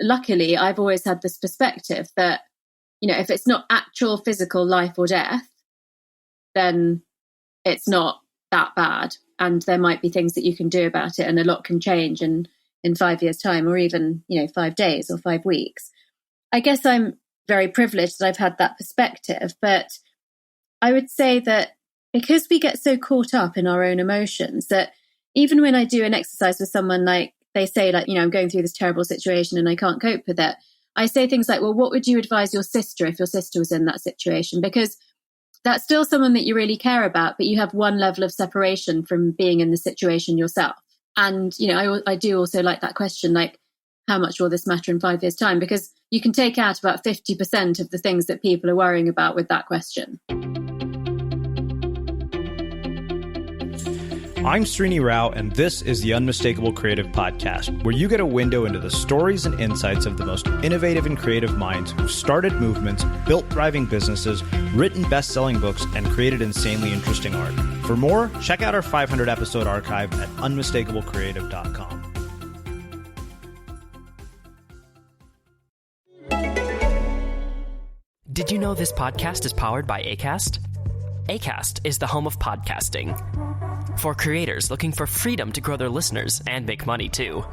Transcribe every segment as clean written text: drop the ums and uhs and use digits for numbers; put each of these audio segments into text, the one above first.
luckily, I've always had this perspective that, if it's not actual physical life or death, then it's not that bad. And there might be things that you can do about it, and a lot can change in 5 years' time, or even, 5 days or 5 weeks. I guess I'm very privileged that I've had that perspective, but I would say that because we get so caught up in our own emotions, that even when I do an exercise with someone, like they say, like, I'm going through this terrible situation and I can't cope with it, I say things like, well, what would you advise your sister if your sister was in that situation? Because that's still someone that you really care about, but you have one level of separation from being in the situation yourself. And, I do also like that question, like, how much will this matter in 5 years' time? Because you can take out about 50% of the things that people are worrying about with that question. I'm Srini Rao, and this is the Unmistakable Creative Podcast, where you get a window into the stories and insights of the most innovative and creative minds who've started movements, built thriving businesses, written best-selling books, and created insanely interesting art. For more, check out our 500-episode archive at unmistakablecreative.com. Did you know this podcast is powered by Acast? Acast is the home of podcasting. For creators looking for freedom to grow their listeners and make money too.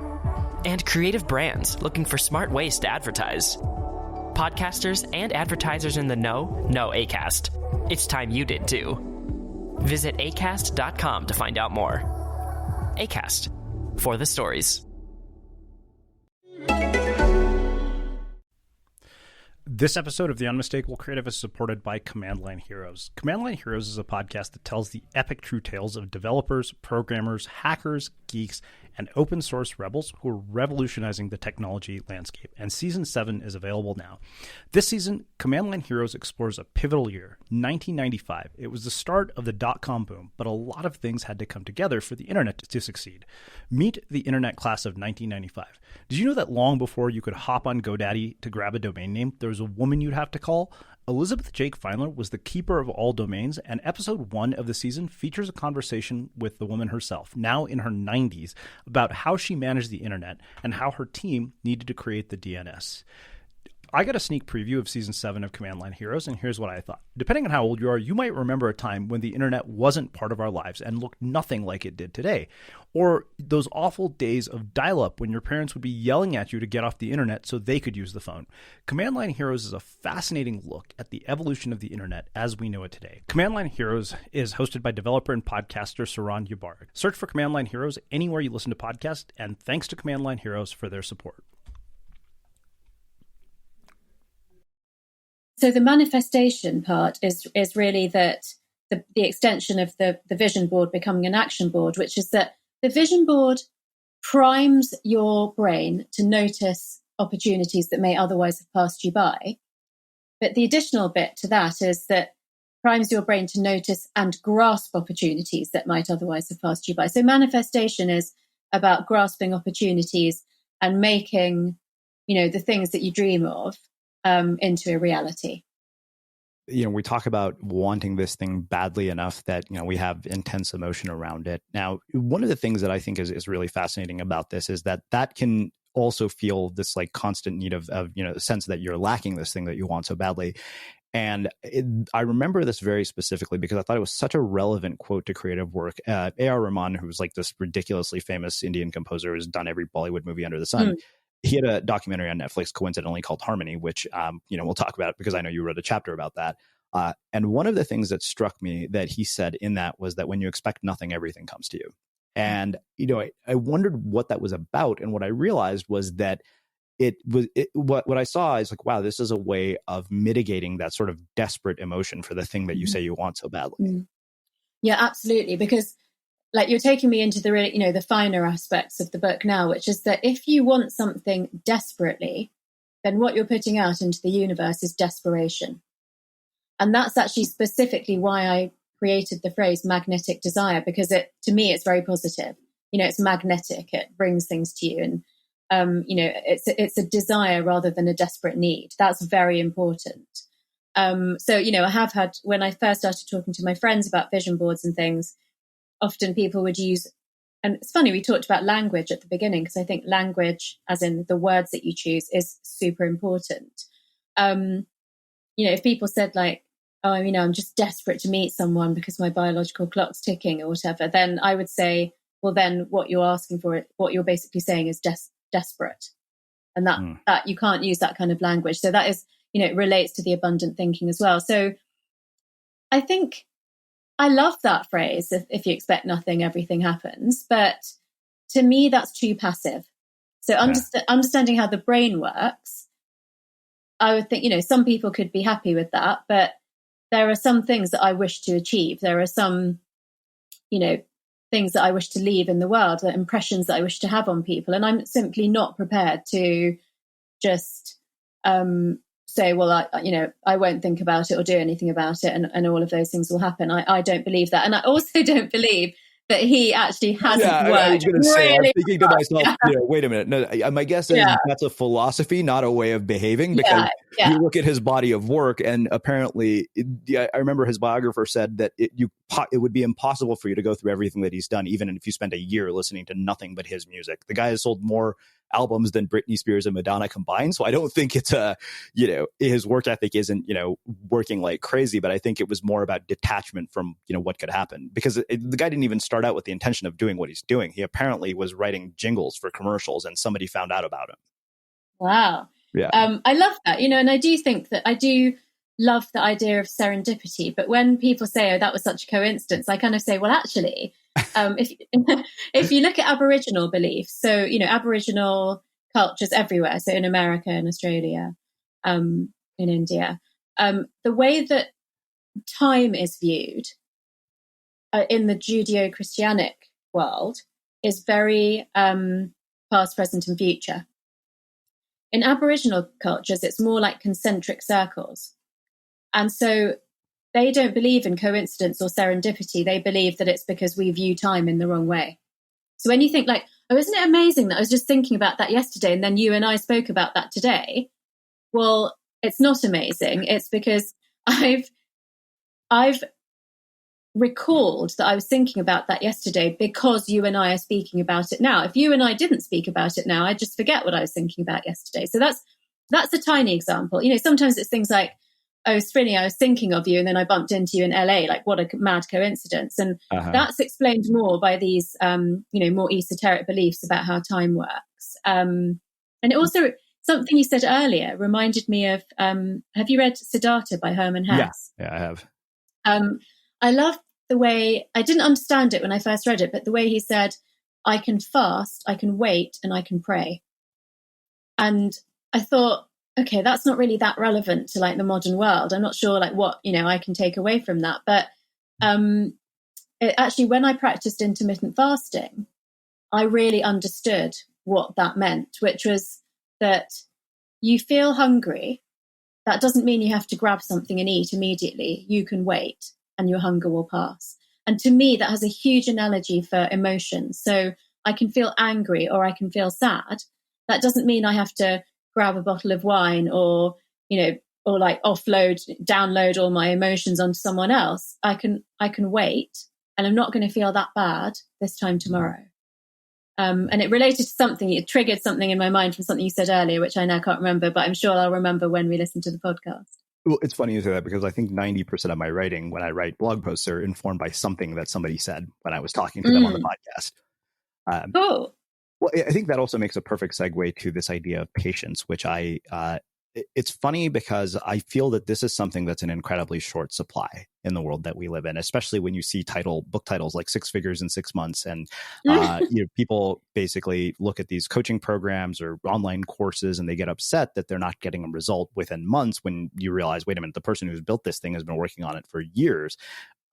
And creative brands looking for smart ways to advertise. Podcasters and advertisers in the know Acast. It's time you did too. Visit acast.com to find out more. Acast, for the stories. This episode of The Unmistakable Creative is supported by Command Line Heroes. Command Line Heroes is a podcast that tells the epic true tales of developers, programmers, hackers, geeks, and open source rebels who are revolutionizing the technology landscape. And Season 7 is available now. This season, Command Line Heroes explores a pivotal year, 1995. It was the start of the dot-com boom, but a lot of things had to come together for the internet to succeed. Meet the internet class of 1995. Did you know that long before you could hop on GoDaddy to grab a domain name, there was a woman you'd have to call? Elizabeth Jake Feinler was the keeper of all domains, and episode 1 of the season features a conversation with the woman herself, now in her 90s, about how she managed the internet and how her team needed to create the DNS. I got a sneak preview of Season 7 of Command Line Heroes, and here's what I thought. Depending on how old you are, you might remember a time when the internet wasn't part of our lives and looked nothing like it did today. Or those awful days of dial-up when your parents would be yelling at you to get off the internet so they could use the phone. Command Line Heroes is a fascinating look at the evolution of the internet as we know it today. Command Line Heroes is hosted by developer and podcaster Saran Yabar. Search for Command Line Heroes anywhere you listen to podcasts, and thanks to Command Line Heroes for their support. So the manifestation part is really that the extension of the vision board becoming an action board, which is that the vision board primes your brain to notice opportunities that may otherwise have passed you by. But the additional bit to that is that primes your brain to notice and grasp opportunities that might otherwise have passed you by. So manifestation is about grasping opportunities and making, the things that you dream of into a reality. We talk about wanting this thing badly enough that, we have intense emotion around it. Now, one of the things that I think is really fascinating about this is that can also feel this like constant need of the sense that you're lacking this thing that you want so badly. And I remember this very specifically because I thought it was such a relevant quote to creative work. A.R. Rahman, who's like this ridiculously famous Indian composer who's done every Bollywood movie under the sun. He had a documentary on Netflix, coincidentally, called Harmony, which, we'll talk about because I know you wrote a chapter about that. And one of the things that struck me that he said in that was that when you expect nothing, everything comes to you. And, I wondered what that was about. And what I realized was that what I saw is like, wow, this is a way of mitigating that sort of desperate emotion for the thing that you say you want so badly. Yeah, absolutely. Because like you're taking me into the really, the finer aspects of the book now, which is that if you want something desperately, then what you're putting out into the universe is desperation. And that's actually specifically why I created the phrase magnetic desire, because to me, it's very positive. It's magnetic. It brings things to you. And, it's a desire rather than a desperate need. That's very important. So, I have had, when I first started talking to my friends about vision boards and things, often people would use and it's funny, we talked about language at the beginning, because I think language, as in the words that you choose, is super important. If people said like, oh, I'm just desperate to meet someone because my biological clock's ticking or whatever, then I would say, well, then what you're asking for, what you're basically saying is desperate. And that you can't use that kind of language. So that is, it relates to the abundant thinking as well. So I think I love that phrase, if you expect nothing, everything happens. But to me, that's too passive. So understanding how the brain works, I would think, some people could be happy with that, but there are some things that I wish to achieve. There are some, things that I wish to leave in the world, the impressions that I wish to have on people. And I'm simply not prepared to just say, well, I won't think about it or do anything about it, and all of those things will happen. I don't believe that. And I also don't believe that he actually hasn't worked. I was going to say, really I'm thinking to myself, wait a minute. No, my guess is that's a philosophy, not a way of behaving, because you look at his body of work, and apparently, I remember his biographer said that it would be impossible for you to go through everything that he's done, even if you spend a year listening to nothing but his music. The guy has sold more albums than Britney Spears and Madonna combined. So I don't think it's his work ethic isn't, working like crazy, but I think it was more about detachment from, what could happen, because the guy didn't even start out with the intention of doing what he's doing. He apparently was writing jingles for commercials, and somebody found out about him. Wow. Yeah. I love that, and I do think that I do love the idea of serendipity. But when people say, oh, that was such a coincidence, I kind of say, well, actually, if you look at Aboriginal beliefs, so, Aboriginal cultures everywhere, so in America and Australia, in India, the way that time is viewed in the Judeo-Christianic world is very past, present, and future. In Aboriginal cultures, it's more like concentric circles. And so they don't believe in coincidence or serendipity. They believe that it's because we view time in the wrong way. So when you think like, oh, isn't it amazing that I was just thinking about that yesterday and then you and I spoke about that today? Well, it's not amazing. It's because I've recalled that I was thinking about that yesterday because you and I are speaking about it now. If you and I didn't speak about it now, I'd just forget what I was thinking about yesterday. So that's a tiny example. Sometimes it's things like, oh, Srini, I was thinking of you and then I bumped into you in LA. Like, what a mad coincidence. And that's explained more by these, more esoteric beliefs about how time works. And it also, something you said earlier reminded me of, have you read Siddhartha by Hermann Hesse? Yeah, I have. I love the way, I didn't understand it when I first read it, but the way he said, I can fast, I can wait, and I can pray. And I thought, okay, that's not really that relevant to like the modern world. I'm not sure like what, I can take away from that. But actually, when I practiced intermittent fasting, I really understood what that meant, which was that you feel hungry. That doesn't mean you have to grab something and eat immediately. You can wait and your hunger will pass. And to me, that has a huge analogy for emotions. So I can feel angry or I can feel sad. That doesn't mean I have to grab a bottle of wine or like download all my emotions onto someone else. I can wait, and I'm not going to feel that bad this time tomorrow. And it related to something, it triggered something in my mind from something you said earlier, which I now can't remember, but I'm sure I'll remember when we listen to the podcast. Well, it's funny you say that, because I think 90% of my writing, when I write blog posts, are informed by something that somebody said when I was talking to them on the podcast. Cool. Well, I think that also makes a perfect segue to this idea of patience, which it's funny because I feel that this is something that's an incredibly short supply in the world that we live in, especially when you see book titles like 6 Figures in 6 months. And people basically look at these coaching programs or online courses and they get upset that they're not getting a result within months, when you realize, wait a minute, the person who's built this thing has been working on it for years.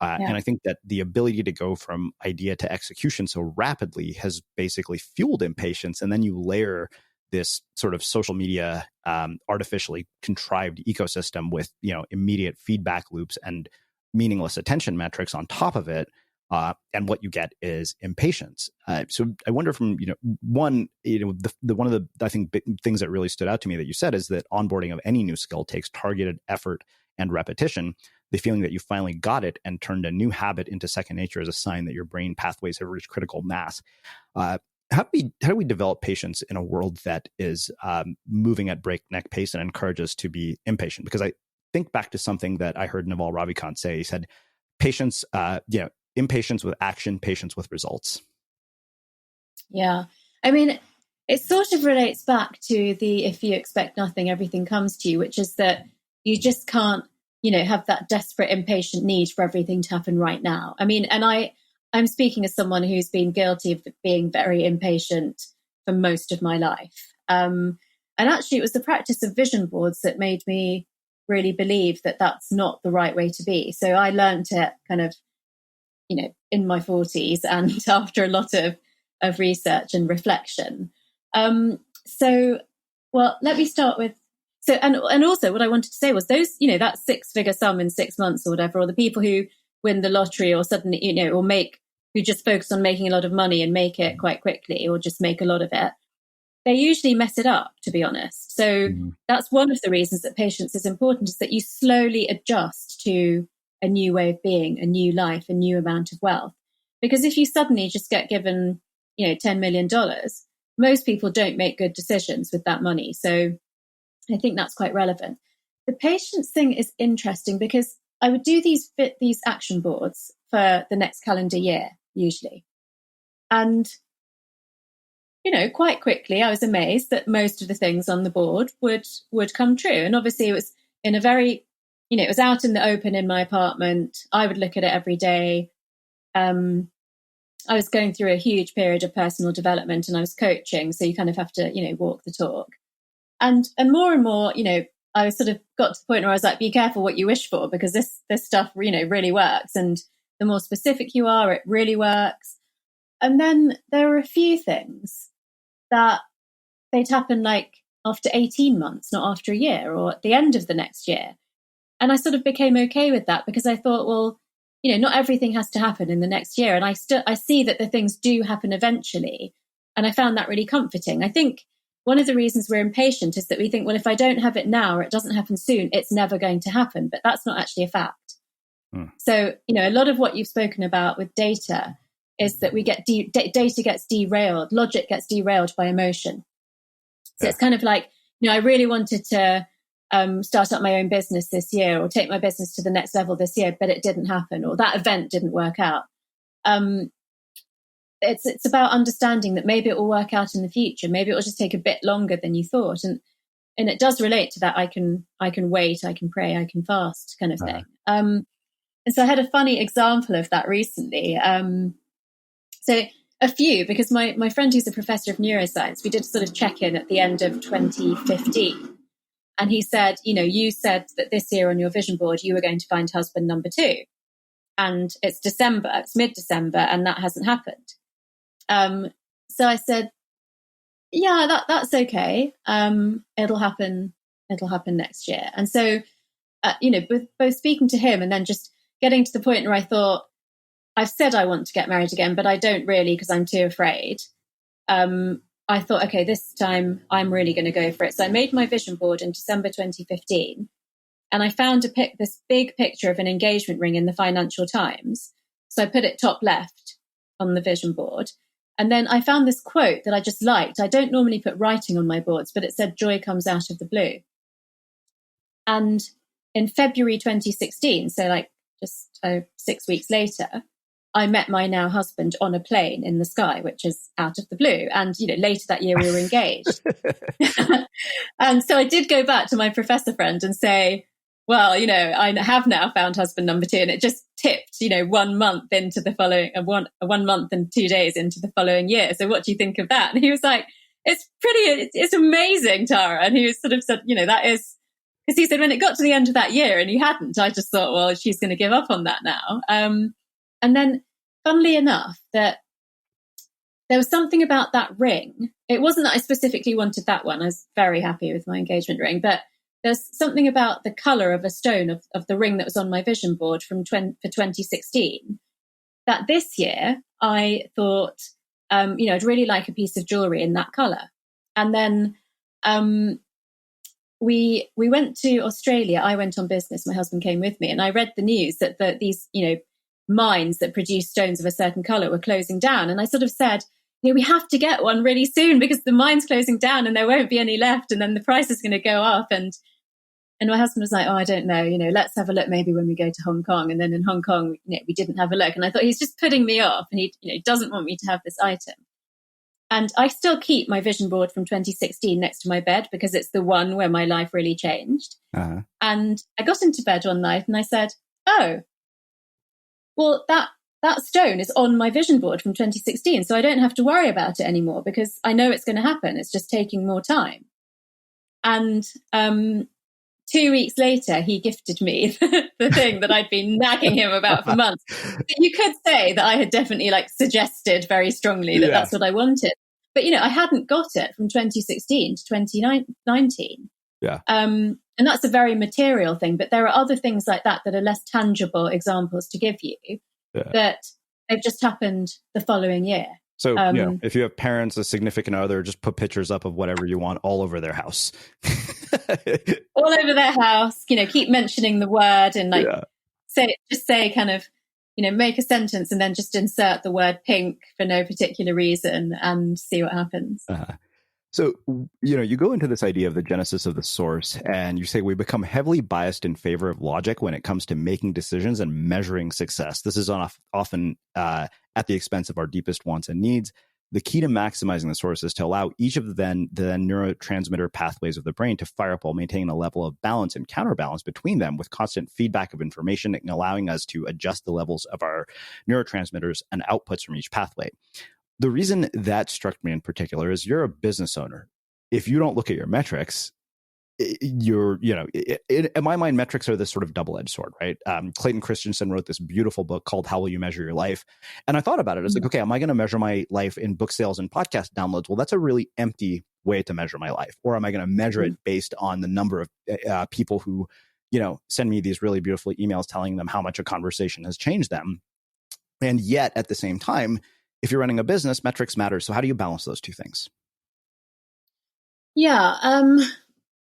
And I think that the ability to go from idea to execution so rapidly has basically fueled impatience. And then you layer this sort of social media artificially contrived ecosystem with immediate feedback loops and meaningless attention metrics on top of it, and what you get is impatience. So I wonder from one of the I think big things that really stood out to me that you said is that onboarding of any new skill takes targeted effort and repetition. the feeling that you finally got it and turned a new habit into second nature is a sign that your brain pathways have reached critical mass. How do we develop patience in a world that is moving at breakneck pace and encourage us to be impatient? Because I think back to something that I heard Naval Ravikant say. He said, patience, impatience with action, patience with results. Yeah. I mean, it sort of relates back to the if you expect nothing, everything comes to you, which is that you just can't, have that desperate, impatient need for everything to happen right now. I mean, and I'm speaking as someone who's been guilty of being very impatient for most of my life. And actually, it was the practice of vision boards that made me really believe that that's not the right way to be. So I learned it kind of, in my 40s and after a lot of research and reflection. Let me start with, and also what I wanted to say was those, that 6-figure sum in 6 months or whatever, or the people who win the lottery or suddenly, who just focus on making a lot of money and make it quite quickly or just make a lot of it, they usually mess it up, to be honest. So that's one of the reasons that patience is important, is that you slowly adjust to a new way of being, a new life, a new amount of wealth. Because if you suddenly just get given, $10 million, most people don't make good decisions with that money. So I think that's quite relevant. The patience thing is interesting because I would do these action boards for the next calendar year, usually. And, quite quickly, I was amazed that most of the things on the board would come true. And obviously it was in a very, it was out in the open in my apartment. I would look at it every day. I was going through a huge period of personal development and I was coaching. So you kind of have to, walk the talk. And more, I sort of got to the point where I was like, be careful what you wish for, because this stuff, really works. And the more specific you are, it really works. And then there were a few things that they'd happen like after 18 months, not after a year or at the end of the next year. And I sort of became okay with that because I thought, well, not everything has to happen in the next year. And I see that the things do happen eventually. And I found that really comforting. I think one of the reasons we're impatient is that we think, well, if I don't have it now or it doesn't happen soon, it's never going to happen. But that's not actually a fact. So, a lot of what you've spoken about with data is that we get data gets derailed, logic gets derailed by emotion. So It's kind of like, I really wanted to start up my own business this year or take my business to the next level this year, but it didn't happen, or that event didn't work out. It's about understanding that maybe it will work out in the future. Maybe it will just take a bit longer than you thought. And it does relate to that. I can wait, I can pray, I can fast kind of thing. And so I had a funny example of that recently. So a few, because my friend who's a professor of neuroscience, we did a sort of check-in at the end of 2015. And he said, you said that this year on your vision board, you were going to find husband number 2. And it's December, it's mid-December, and that hasn't happened. So I said, yeah, that's okay. It'll happen next year. And so, both speaking to him and then just getting to the point where I thought, I've said I want to get married again, but I don't really because I'm too afraid. I thought, okay, this time I'm really going to go for it. So I made my vision board in December 2015, and I found this big picture of an engagement ring in the Financial Times. So I put it top left on the vision board. And then I found this quote that I just liked. I don't normally put writing on my boards, but it said, joy comes out of the blue. And in February 2016, so like just 6 weeks later, I met my now husband on a plane in the sky, which is out of the blue. And, later that year we were engaged. And so I did go back to my professor friend and say, well, I have now found husband number 2. And it just tipped, 1 month into the following, 1 month and 2 days into the following year. So what do you think of that? And he was like, it's amazing, Tara. And he was sort of said, that is, because he said when it got to the end of that year and you hadn't, I just thought, well, she's going to give up on that now. And then, funnily enough, that there was something about that ring. It wasn't that I specifically wanted that one. I was very happy with my engagement ring, but there's something about the color of a stone of the ring that was on my vision board for 2016 that this year I thought, I'd really like a piece of jewelry in that color. And then we went to Australia. I went on business. My husband came with me, and I read the news that these, mines that produce stones of a certain color were closing down. And I sort of said, we have to get one really soon because the mine's closing down and there won't be any left, and then the price is going to go up. And my husband was like, oh, I don't know, let's have a look maybe when we go to Hong Kong. And then in Hong Kong, we didn't have a look. And I thought, he's just putting me off, and he doesn't want me to have this item. And I still keep my vision board from 2016 next to my bed because it's the one where my life really changed. Uh-huh. And I got into bed one night and I said, oh, well, that stone is on my vision board from 2016. So I don't have to worry about it anymore because I know it's going to happen. It's just taking more time. And 2 weeks later, he gifted me the thing that I'd been nagging him about for months. So you could say that I had definitely suggested very strongly that that's what I wanted. But, I hadn't got it from 2016 to 2019. Yeah. And that's a very material thing. But there are other things like that are less tangible examples to give you that they've just happened the following year. So, if you have parents, a significant other, just put pictures up of whatever you want all over their house. All over their house, keep mentioning the word and say kind of, make a sentence and then just insert the word pink for no particular reason and see what happens. So, you go into this idea of the genesis of the source and you say we become heavily biased in favor of logic when it comes to making decisions and measuring success. This is often at the expense of our deepest wants and needs. The key to maximizing the source is to allow each of the neurotransmitter pathways of the brain to fire up while maintaining a level of balance and counterbalance between them with constant feedback of information and allowing us to adjust the levels of our neurotransmitters and outputs from each pathway. The reason that struck me in particular is you're a business owner. If you don't look at your metrics, in my mind, metrics are this sort of double-edged sword, right? Clayton Christensen wrote this beautiful book called How Will You Measure Your Life? And I thought about it. It's okay, am I going to measure my life in book sales and podcast downloads? Well, that's a really empty way to measure my life. Or am I going to measure it based on the number of people who, send me these really beautiful emails telling them how much a conversation has changed them? And yet, at the same time, if you're running a business, metrics matter. So how do you balance those two things? Yeah,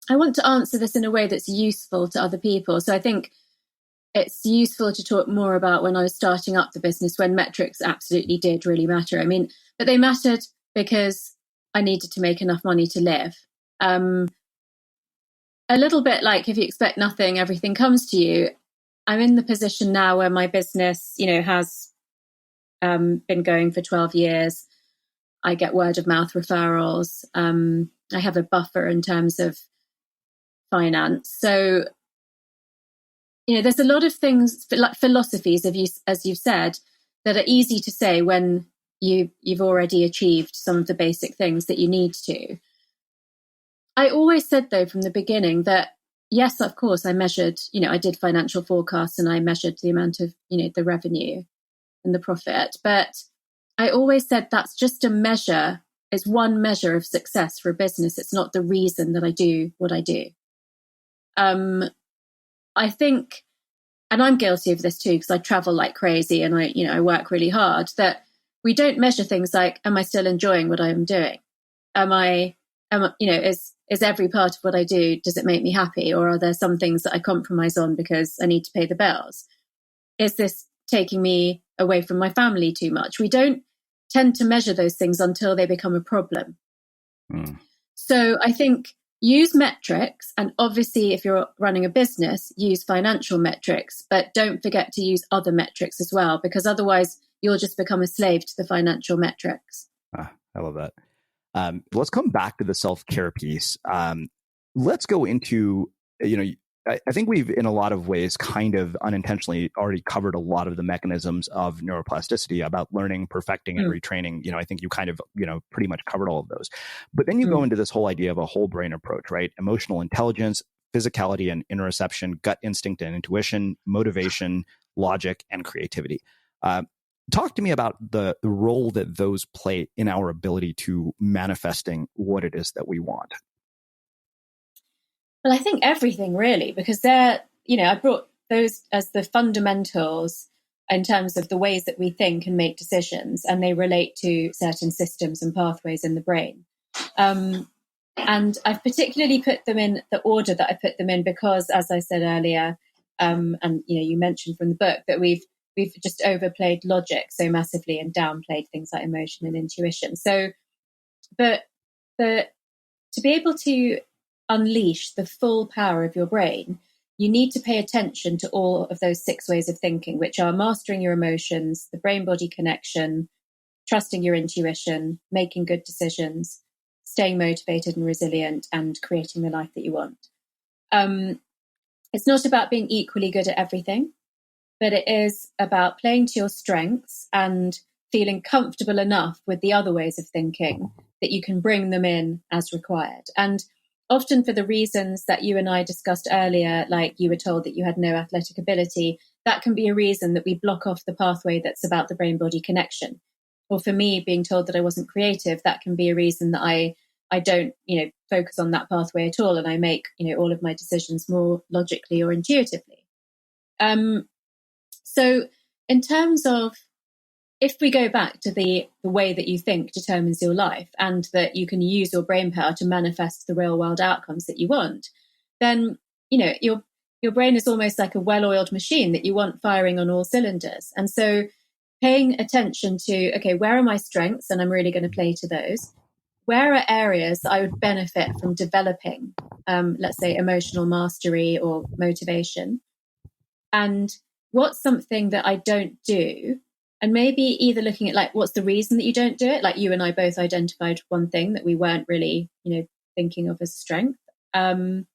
I want to answer this in a way that's useful to other people. So I think it's useful to talk more about when I was starting up the business, when metrics absolutely did really matter. I mean, but they mattered because I needed to make enough money to live. A little bit like if you expect nothing, everything comes to you. I'm in the position now where my business, has been going for 12 years. I get word of mouth referrals. I have a buffer in terms of finance. So, there's a lot of things, like philosophies, as you've said, that are easy to say when you've already achieved some of the basic things that you need to. I always said, though, from the beginning that, yes, of course, I measured, I did financial forecasts and I measured the amount of, the revenue and the profit. But I always said that's just a measure. It's one measure of success for a business. It's not the reason that I do what I do. I think, and I'm guilty of this too, because I travel like crazy and I work really hard, that we don't measure things like, am I still enjoying what I'm doing? Is every part of what I do, does it make me happy? Or are there some things that I compromise on because I need to pay the bills? Is this taking me away from my family too much? We don't tend to measure those things until they become a problem. So I think use metrics, and obviously if you're running a business, use financial metrics, but don't forget to use other metrics as well, because otherwise you'll just become a slave to the financial metrics. I love that. Let's come back to the self-care piece. Let's go into, I think we've, in a lot of ways, kind of unintentionally already covered a lot of the mechanisms of neuroplasticity about learning, perfecting, and retraining. I think you kind of, pretty much covered all of those. But then you go into this whole idea of a whole brain approach, right? Emotional intelligence, physicality and interoception, gut instinct and intuition, motivation, logic, and creativity. Talk to me about the role that those play in our ability to manifesting what it is that we want. Well, I think everything really, because I brought those as the fundamentals in terms of the ways that we think and make decisions, and they relate to certain systems and pathways in the brain. And I've particularly put them in the order that I put them in because, as I said earlier, and you mentioned from the book that we've just overplayed logic so massively and downplayed things like emotion and intuition. So, but to be able to unleash the full power of your brain, you need to pay attention to all of those 6 ways of thinking, which are mastering your emotions, the brain-body connection, trusting your intuition, making good decisions, staying motivated and resilient, and creating the life that you want. It's not about being equally good at everything, but it is about playing to your strengths and feeling comfortable enough with the other ways of thinking that you can bring them in as required. And often for the reasons that you and I discussed earlier, like you were told that you had no athletic ability, that can be a reason that we block off the pathway that's about the brain-body connection. Or for me, being told that I wasn't creative, that can be a reason that I don't, focus on that pathway at all, and I make, all of my decisions more logically or intuitively. So in terms of, if we go back to the way that you think determines your life, and that you can use your brain power to manifest the real world outcomes that you want, then, your brain is almost like a well-oiled machine that you want firing on all cylinders. And so paying attention to, okay, where are my strengths? And I'm really going to play to those. Where are areas that I would benefit from developing, let's say emotional mastery or motivation? And what's something that I don't do? And maybe either looking at like, what's the reason that you don't do it? Like you and I both identified one thing that we weren't really, thinking of as a strength. And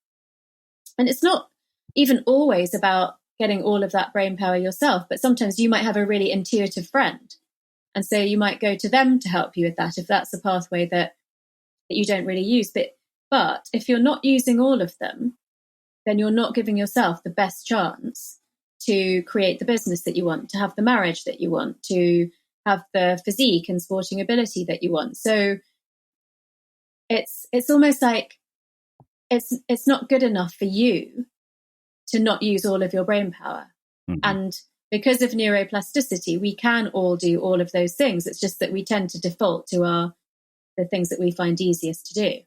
it's not even always about getting all of that brain power yourself, but sometimes you might have a really intuitive friend. And so you might go to them to help you with that, if that's a pathway that you don't really use. But if you're not using all of them, then you're not giving yourself the best chance to create the business that you want, to have the marriage that you want, to have the physique and sporting ability that you want. So it's almost like it's not good enough for you to not use all of your brain power. Mm-hmm. And because of neuroplasticity, we can all do all of those things. It's just that we tend to default to the things that we find easiest to do.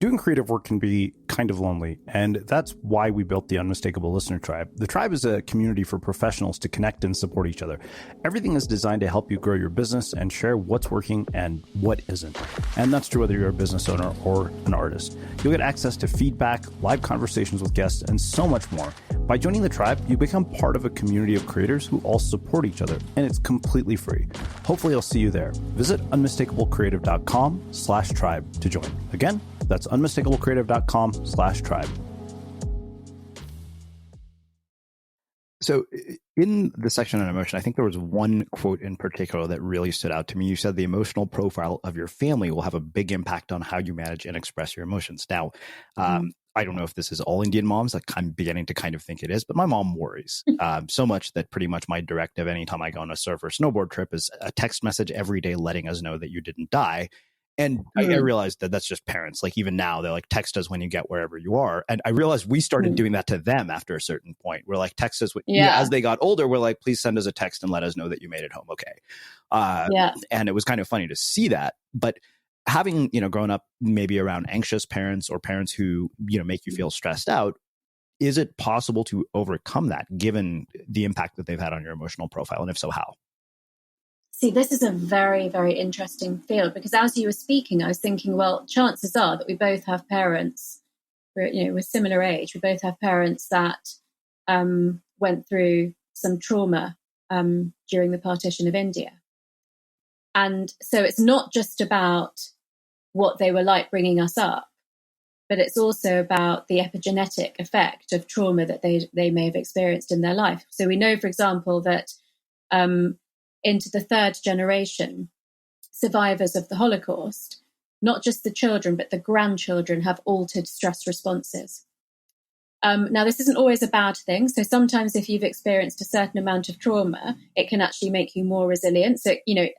Doing creative work can be kind of lonely, and that's why we built the Unmistakable Listener Tribe. The tribe is a community for professionals to connect and support each other. Everything is designed to help you grow your business and share what's working and what isn't. And that's true whether you're a business owner or an artist. You'll get access to feedback, live conversations with guests, and so much more. By joining the tribe, you become part of a community of creators who all support each other, and it's completely free. Hopefully I'll see you there. Visit unmistakablecreative.com/tribe to join. Again, that's unmistakablecreative.com/tribe. So in the section on emotion, I think there was one quote in particular that really stood out to me. You said the emotional profile of your family will have a big impact on how you manage and express your emotions. Now, I don't know if this is all Indian moms. Like, I'm beginning to kind of think it is, but my mom worries so much that pretty much my directive anytime I go on a surf or snowboard trip is a text message every day letting us know that you didn't die. And I realized that that's just parents. Like even now, they're like, text us when you get wherever you are. And I realized we started doing that to them after a certain point. We're like, text us. As they got older, we're like, please send us a text and let us know that you made it home okay. And it was kind of funny to see that. But having, grown up maybe around anxious parents or parents who, make you feel stressed out, is it possible to overcome that given the impact that they've had on your emotional profile? And if so, how? See, this is a very, very interesting field because as you were speaking, I was thinking, well, chances are that we both have parents, we're similar age. We both have parents that went through some trauma during the partition of India. And so it's not just about what they were like bringing us up, but it's also about the epigenetic effect of trauma that they may have experienced in their life. So we know, for example, that into the third generation, survivors of the Holocaust, not just the children, but the grandchildren have altered stress responses. Now, this isn't always a bad thing. So sometimes if you've experienced a certain amount of trauma, it can actually make you more resilient. So,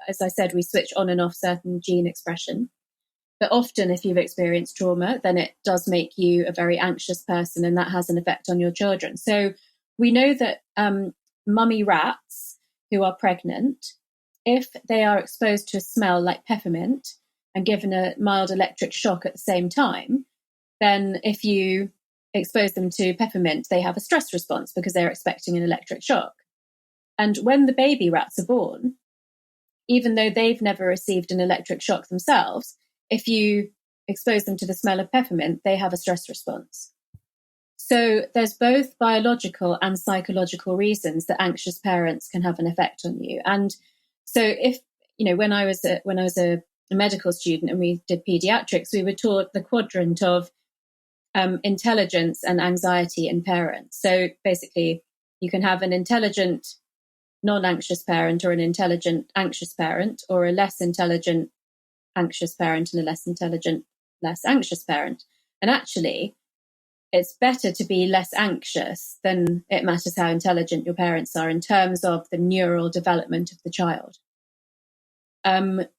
as I said, we switch on and off certain gene expression. But often if you've experienced trauma, then it does make you a very anxious person, and that has an effect on your children. So we know that mummy rats who are pregnant, if they are exposed to a smell like peppermint, and given a mild electric shock at the same time, then if you expose them to peppermint, they have a stress response because they're expecting an electric shock. And when the baby rats are born, even though they've never received an electric shock themselves, if you expose them to the smell of peppermint, they have a stress response. So there's both biological and psychological reasons that anxious parents can have an effect on you. And so if, when I was a medical student and we did pediatrics, we were taught the quadrant of intelligence and anxiety in parents. So basically, you can have an intelligent, non-anxious parent, or an intelligent, anxious parent, or a less intelligent, anxious parent and a less intelligent, less anxious parent. And actually, it's better to be less anxious than it matters how intelligent your parents are in terms of the neural development of the child.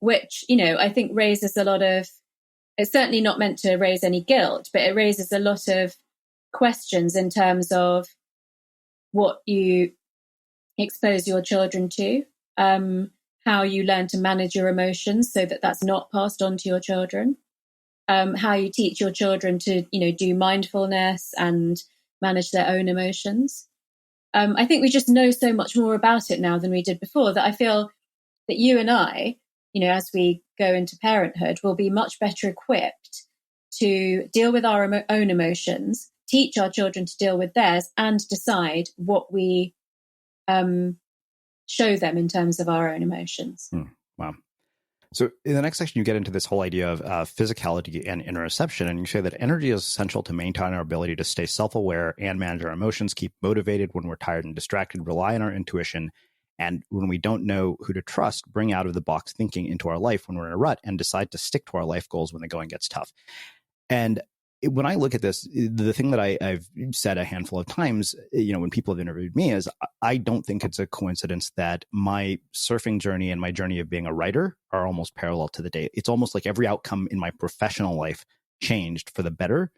Which, I think raises a lot of, it's certainly not meant to raise any guilt, but it raises a lot of questions in terms of what you expose your children to, how you learn to manage your emotions so that that's not passed on to your children, how you teach your children to, do mindfulness and manage their own emotions. I think we just know so much more about it now than we did before, that I feel that you and I, as we go into parenthood, will be much better equipped to deal with our own emotions, teach our children to deal with theirs, and decide what we show them in terms of our own emotions. Wow. So in the next section, you get into this whole idea of physicality and interoception, and you say that energy is essential to maintain our ability to stay self-aware and manage our emotions, keep motivated when we're tired and distracted, rely on our intuition, and when we don't know who to trust, bring out-of-the-box thinking into our life when we're in a rut, and decide to stick to our life goals when the going gets tough. And when I look at this, the thing that I've said a handful of times, when people have interviewed me, is I don't think it's a coincidence that my surfing journey and my journey of being a writer are almost parallel to the day. It's almost like every outcome in my professional life changed for the better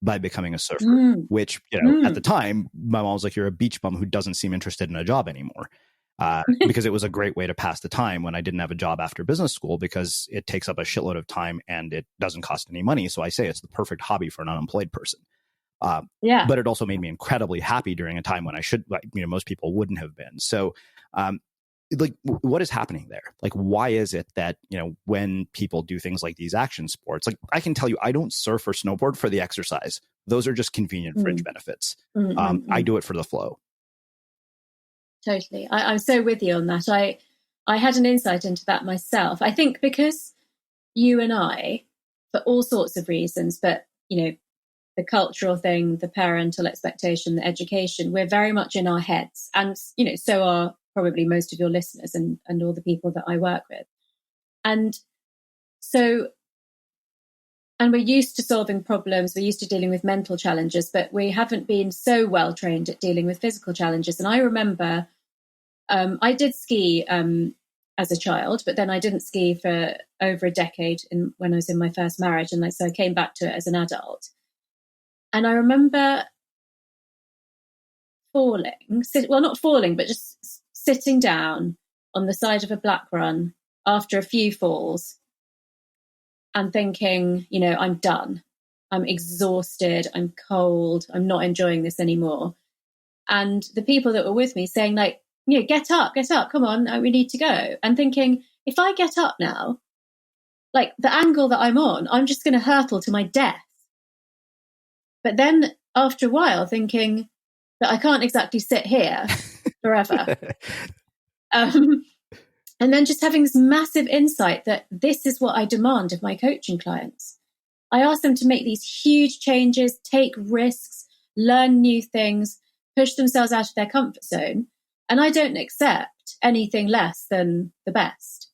by becoming a surfer, which, at the time, my mom was like, you're a beach bum who doesn't seem interested in a job anymore. Because it was a great way to pass the time when I didn't have a job after business school, because it takes up a shitload of time and it doesn't cost any money. So I say it's the perfect hobby for an unemployed person. But it also made me incredibly happy during a time when I should, most people wouldn't have been. So, what is happening there? Like, why is it that, when people do things like these action sports, like I can tell you, I don't surf or snowboard for the exercise. Those are just convenient fringe benefits. I do it for the flow. Totally. I'm so with you on that. I had an insight into that myself. I think because you and I, for all sorts of reasons, but, the cultural thing, the parental expectation, the education, we're very much in our heads. And, so are probably most of your listeners and all the people that I work with. And so, and we're used to solving problems, we're used to dealing with mental challenges, but we haven't been so well trained at dealing with physical challenges. And I remember I did ski as a child, but then I didn't ski for over a decade when I was in my first marriage. And so I came back to it as an adult. And I remember not falling, but just sitting down on the side of a black run after a few falls and thinking, I'm done. I'm exhausted. I'm cold. I'm not enjoying this anymore. And the people that were with me saying, like, get up, come on, we need to go. And thinking, if I get up now, like the angle that I'm on, I'm just going to hurtle to my death. But then after a while thinking that I can't exactly sit here forever. And then just having this massive insight that this is what I demand of my coaching clients. I ask them to make these huge changes, take risks, learn new things, push themselves out of their comfort zone. And I don't accept anything less than the best.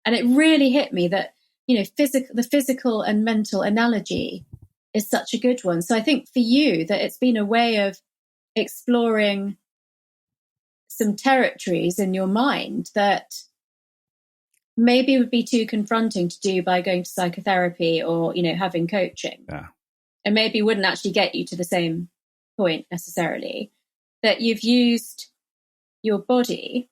And it really hit me that, the physical and mental analogy is such a good one. So I think for you that it's been a way of exploring some territories in your mind that maybe would be too confronting to do by going to psychotherapy or, having coaching. Yeah. And maybe wouldn't actually get you to the same point necessarily. That you've used your body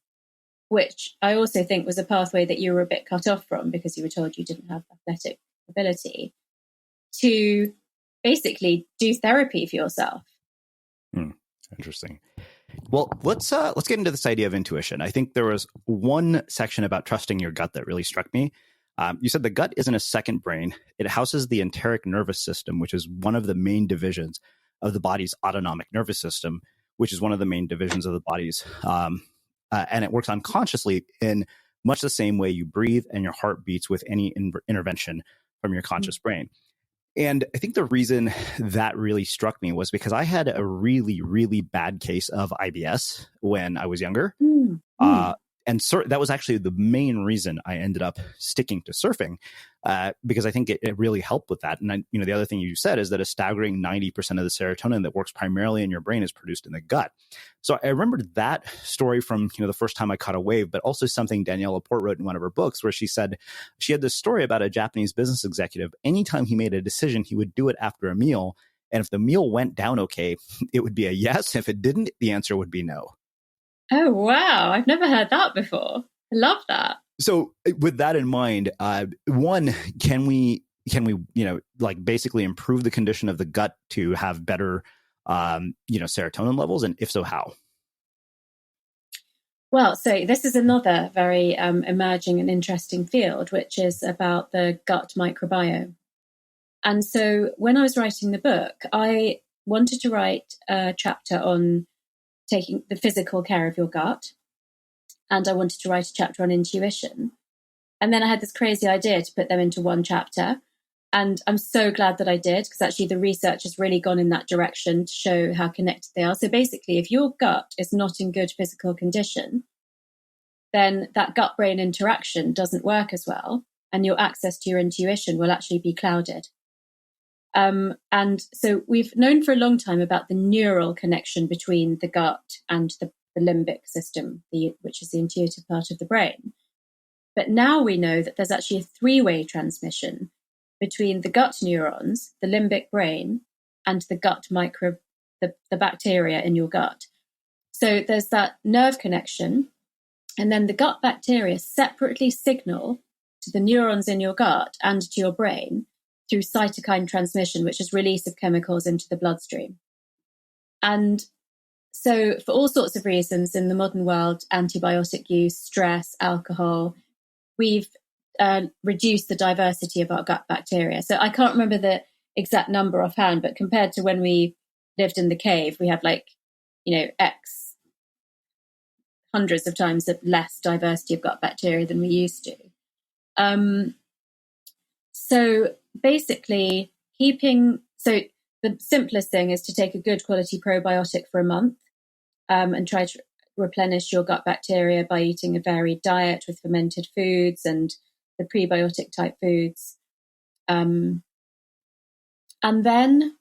which I also think was a pathway that you were a bit cut off from because you were told you didn't have athletic ability, to basically do therapy for yourself. Interesting. Well, let's get into this idea of intuition. I think there was one section about trusting your gut that really struck me. You said the gut isn't a second brain. It houses the enteric nervous system, which is one of the main divisions of the body's autonomic nervous system, which is one of the main divisions of the body's. And it works unconsciously in much the same way you breathe and your heart beats with any intervention from your conscious brain. And I think the reason that really struck me was because I had a really, really bad case of IBS when I was younger. And that was actually the main reason I ended up sticking to surfing, because I think it really helped with that. And the other thing you said is that a staggering 90% of the serotonin that works primarily in your brain is produced in the gut. So I remembered that story from the first time I caught a wave, but also something Danielle Laporte wrote in one of her books, where she said she had this story about a Japanese business executive. Anytime he made a decision, he would do it after a meal. And if the meal went down okay, it would be a yes. If it didn't, the answer would be no. Oh, wow. I've never heard that before. I love that. So with that in mind, one, can we basically improve the condition of the gut to have better, serotonin levels? And if so, how? Well, so this is another very emerging and interesting field, which is about the gut microbiome. And so when I was writing the book, I wanted to write a chapter on taking the physical care of your gut. And I wanted to write a chapter on intuition. And then I had this crazy idea to put them into one chapter. And I'm so glad that I did, because actually the research has really gone in that direction to show how connected they are. So basically, if your gut is not in good physical condition, then that gut-brain interaction doesn't work as well. And your access to your intuition will actually be clouded. And so we've known for a long time about the neural connection between the gut and the limbic system, which is the intuitive part of the brain. But now we know that there's actually a three-way transmission between the gut neurons, the limbic brain, and the gut microbe, the bacteria in your gut. So there's that nerve connection, and then the gut bacteria separately signal to the neurons in your gut and to your brain through cytokine transmission, which is release of chemicals into the bloodstream. And so for all sorts of reasons in the modern world, antibiotic use, stress, alcohol, we've reduced the diversity of our gut bacteria. So I can't remember the exact number offhand, but compared to when we lived in the cave, we have X hundreds of times of less diversity of gut bacteria than we used to. So basically so the simplest thing is to take a good quality probiotic for a month and try to replenish your gut bacteria by eating a varied diet with fermented foods and the prebiotic type foods. And then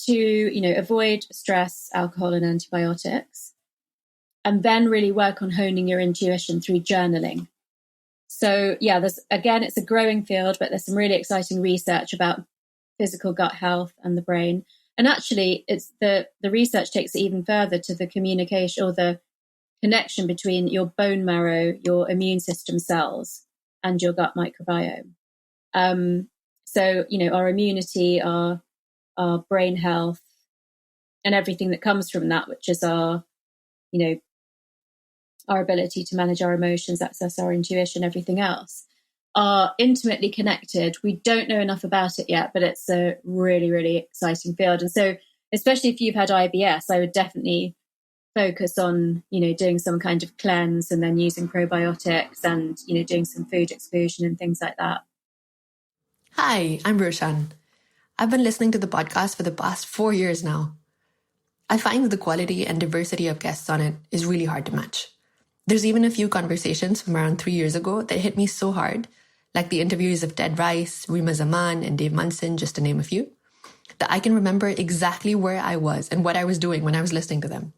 to, avoid stress, alcohol and antibiotics, and then really work on honing your intuition through journaling. So yeah, it's a growing field, but there's some really exciting research about physical gut health and the brain. And actually, it's the research takes it even further to the communication or the connection between your bone marrow, your immune system cells, and your gut microbiome. So, our immunity, our brain health, and everything that comes from that, which is our ability to manage our emotions, access our intuition, everything else, are intimately connected. We don't know enough about it yet, but it's a really, really exciting field. And so, especially if you've had IBS, I would definitely focus on, doing some kind of cleanse and then using probiotics and, doing some food exclusion and things like that. Hi, I'm Roshan. I've been listening to the podcast for the past 4 years now. I find that the quality and diversity of guests on it is really hard to match. There's even a few conversations from around 3 years ago that hit me so hard, like the interviews of Ted Rice, Rima Zaman, and Dave Munson, just to name a few, that I can remember exactly where I was and what I was doing when I was listening to them.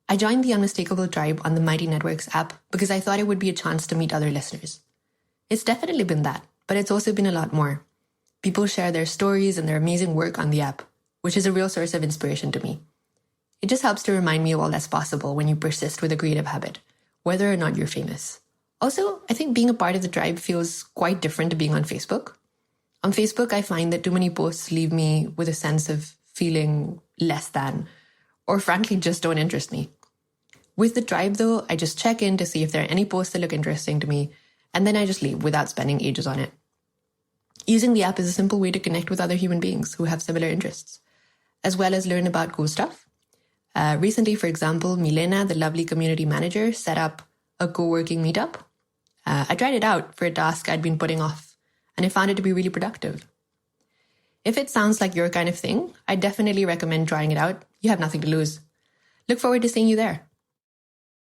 I joined the Unmistakable Tribe on the Mighty Networks app because I thought it would be a chance to meet other listeners. It's definitely been that, but it's also been a lot more. People share their stories and their amazing work on the app, which is a real source of inspiration to me. It just helps to remind me of all that's possible when you persist with a creative habit, whether or not you're famous. Also, I think being a part of the tribe feels quite different to being on Facebook. On Facebook, I find that too many posts leave me with a sense of feeling less than, or frankly, just don't interest me. With the tribe, though, I just check in to see if there are any posts that look interesting to me, and then I just leave without spending ages on it. Using the app is a simple way to connect with other human beings who have similar interests, as well as learn about cool stuff. Recently, for example, Milena, the lovely community manager, set up a co-working meetup. I tried it out for a task I'd been putting off, and I found it to be really productive. If it sounds like your kind of thing, I definitely recommend trying it out. You have nothing to lose. Look forward to seeing you there.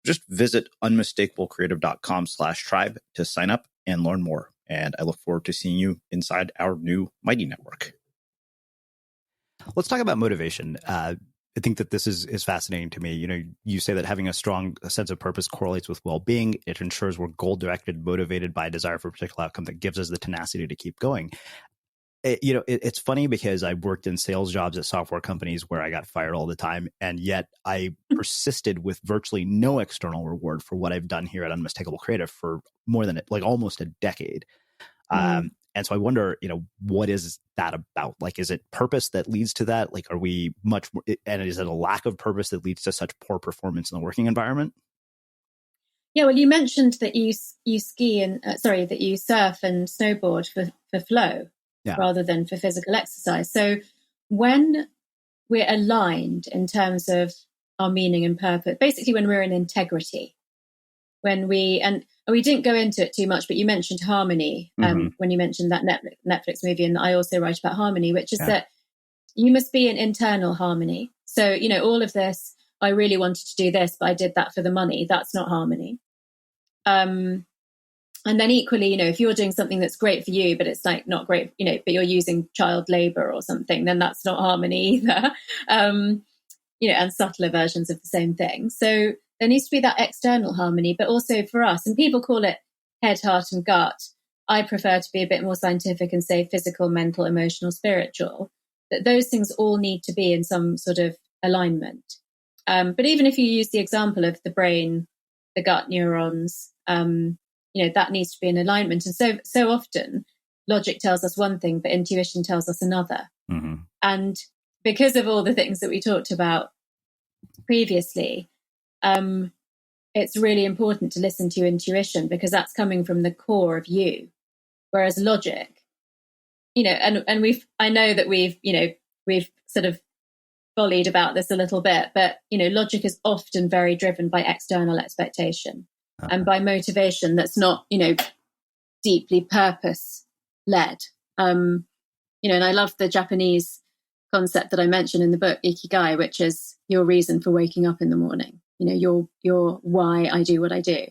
Just visit unmistakablecreative.com/tribe to sign up and learn more. And I look forward to seeing you inside our new Mighty Network. Let's talk about motivation. I think that this is fascinating to me. You know, you say that having a strong sense of purpose correlates with well-being. It ensures we're goal-directed, motivated by a desire for a particular outcome that gives us the tenacity to keep going. It's funny because I worked in sales jobs at software companies where I got fired all the time, and yet I persisted with virtually no external reward for what I've done here at Unmistakable Creative for more than almost a decade. And so I wonder, what is that about? Like, is it purpose that leads to that? Like, are we much more, and is it a lack of purpose that leads to such poor performance in the working environment? Yeah, well, you mentioned that you ski and that you surf and snowboard for flow rather than for physical exercise. So when we're aligned in terms of our meaning and purpose, basically when we're in integrity, when we didn't go into it too much, but you mentioned harmony when you mentioned that Netflix movie, and I also write about harmony, which is that you must be in internal harmony. So, all of this, I really wanted to do this, but I did that for the money. That's not harmony. And then equally, if you're doing something that's great for you, but it's not great, but you're using child labor or something, then that's not harmony either. And subtler versions of the same thing. So there needs to be that external harmony, but also for us, and people call it head, heart, and gut. I prefer to be a bit more scientific and say physical, mental, emotional, spiritual, that those things all need to be in some sort of alignment. But even if you use the example of the brain, the gut neurons, that needs to be in alignment. And so often logic tells us one thing, but intuition tells us another. Mm-hmm. And because of all the things that we talked about previously, it's really important to listen to your intuition, because that's coming from the core of you. Whereas logic, and I know that we've sort of volleyed about this a little bit, but, logic is often very driven by external expectation and by motivation that's not, deeply purpose led. And I love the Japanese concept that I mentioned in the book, Ikigai, which is your reason for waking up in the morning. Your why I do what I do.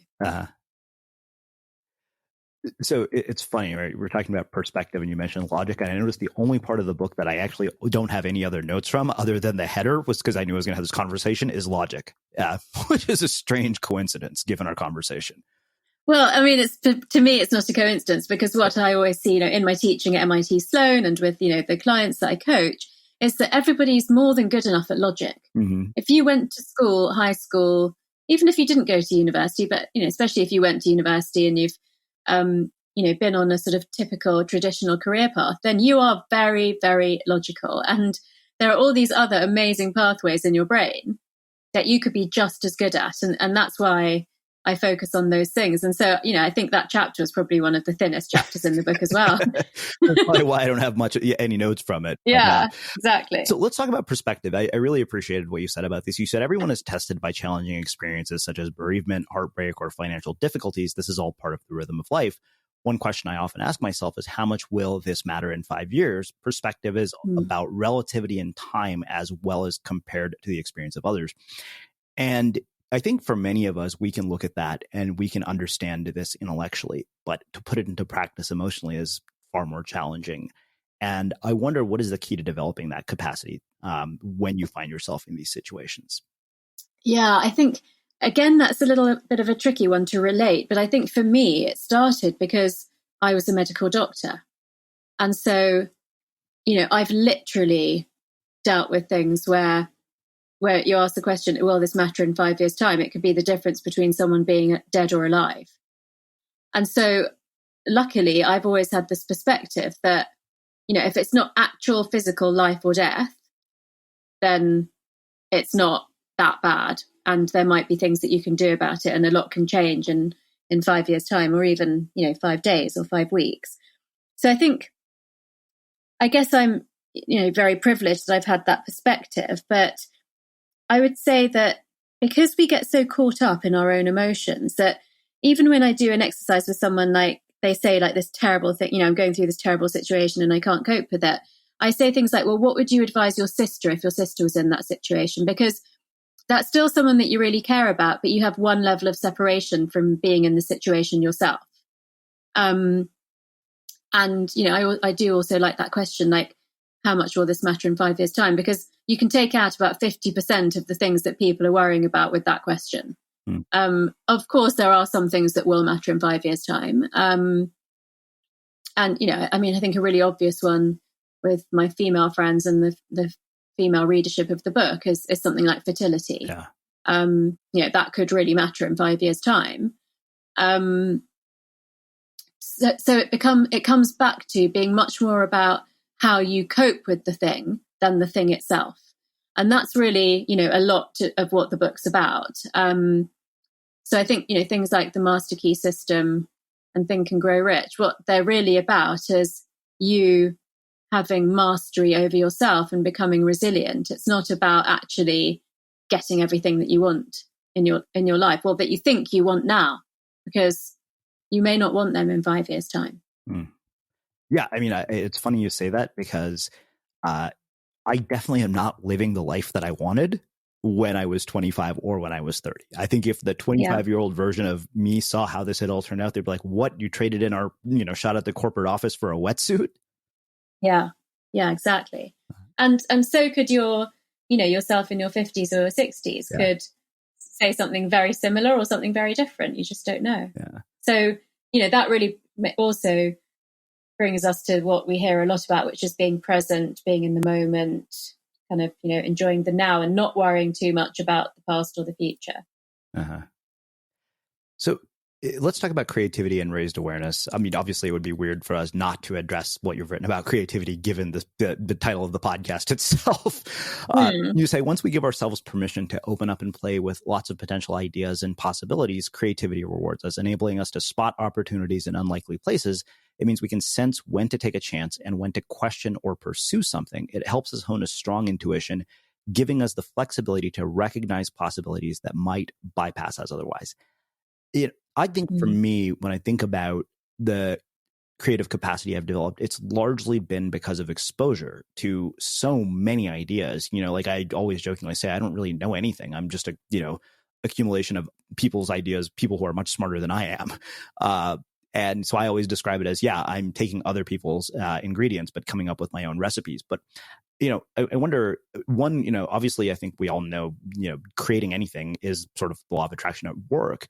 So it's funny, right? We're talking about perspective and you mentioned logic. And I noticed the only part of the book that I actually don't have any other notes from other than the header was because I knew I was going to have this conversation is logic, which is a strange coincidence given our conversation. Well, I mean, to me, it's not a coincidence, because what I always see, in my teaching at MIT Sloan and with, the clients that I coach, is that everybody's more than good enough at logic. Mm-hmm. If you went to school, high school, even if you didn't go to university, but, especially if you went to university and you've, been on a sort of typical traditional career path, then you are very, very logical. And there are all these other amazing pathways in your brain that you could be just as good at. And that's why I focus on those things. And so, I think that chapter is probably one of the thinnest chapters in the book as well. That's probably why I don't have any notes from it. Yeah, exactly. So let's talk about perspective. I really appreciated what you said about this. You said everyone is tested by challenging experiences such as bereavement, heartbreak, or financial difficulties. This is all part of the rhythm of life. One question I often ask myself is, how much will this matter in 5 years? Perspective is about relativity in time as well as compared to the experience of others. And I think for many of us, we can look at that and we can understand this intellectually, but to put it into practice emotionally is far more challenging. And I wonder, what is the key to developing that capacity when you find yourself in these situations? Yeah, I think, again, that's a little bit of a tricky one to relate. But I think for me, it started because I was a medical doctor. And so, I've literally dealt with things where where you ask the question, will this matter in 5 years' time? It could be the difference between someone being dead or alive. And so luckily, I've always had this perspective that, if it's not actual physical life or death, then it's not that bad. And there might be things that you can do about it, and a lot can change in 5 years' time, or even, 5 days or 5 weeks. So I guess I'm, very privileged that I've had that perspective. But I would say that because we get so caught up in our own emotions, that even when I do an exercise with someone, like they say like this terrible thing, I'm going through this terrible situation and I can't cope with it, I say things like, well, what would you advise your sister if your sister was in that situation? Because that's still someone that you really care about, but you have one level of separation from being in the situation yourself. And, I do also like that question, like, how much will this matter in 5 years' time? Because you can take out about 50% of the things that people are worrying about with that question. Of course, there are some things that will matter in 5 years' time. And, I think a really obvious one with my female friends and the female readership of the book is something like fertility. Yeah. That could really matter in 5 years' time. So it comes back to being much more about how you cope with the thing than the thing itself. And that's really, a lot of what the book's about. So I think, things like the Master Key system and Think and Grow Rich, what they're really about is you having mastery over yourself and becoming resilient. It's not about actually getting everything that you want in your life, or that you think you want now, because you may not want them in 5 years' time. Yeah, it's funny you say that, because I definitely am not living the life that I wanted when I was 25 or when I was 30. I think if the 25-year-old version of me saw how this had all turned out, they'd be like, what, you traded in our, shot at the corporate office for a wetsuit? Yeah, exactly. And so could your, yourself in your 50s or 60s could say something very similar or something very different. You just don't know. Yeah. So, that really also brings us to what we hear a lot about, which is being present, being in the moment, kind of, enjoying the now and not worrying too much about the past or the future. So let's talk about creativity and raised awareness. Obviously, it would be weird for us not to address what you've written about creativity, given the title of the podcast itself. You say, once we give ourselves permission to open up and play with lots of potential ideas and possibilities, creativity rewards us, enabling us to spot opportunities in unlikely places. It means we can sense when to take a chance and when to question or pursue something. It helps us hone a strong intuition, giving us the flexibility to recognize possibilities that might bypass us otherwise. I think for me, when I think about the creative capacity I've developed, it's largely been because of exposure to so many ideas. Like I always jokingly say, I don't really know anything. I'm just a, accumulation of people's ideas, people who are much smarter than I am. And so I always describe it as, I'm taking other people's ingredients, but coming up with my own recipes. But, I wonder, one, obviously, I think we all know, creating anything is sort of the law of attraction at work.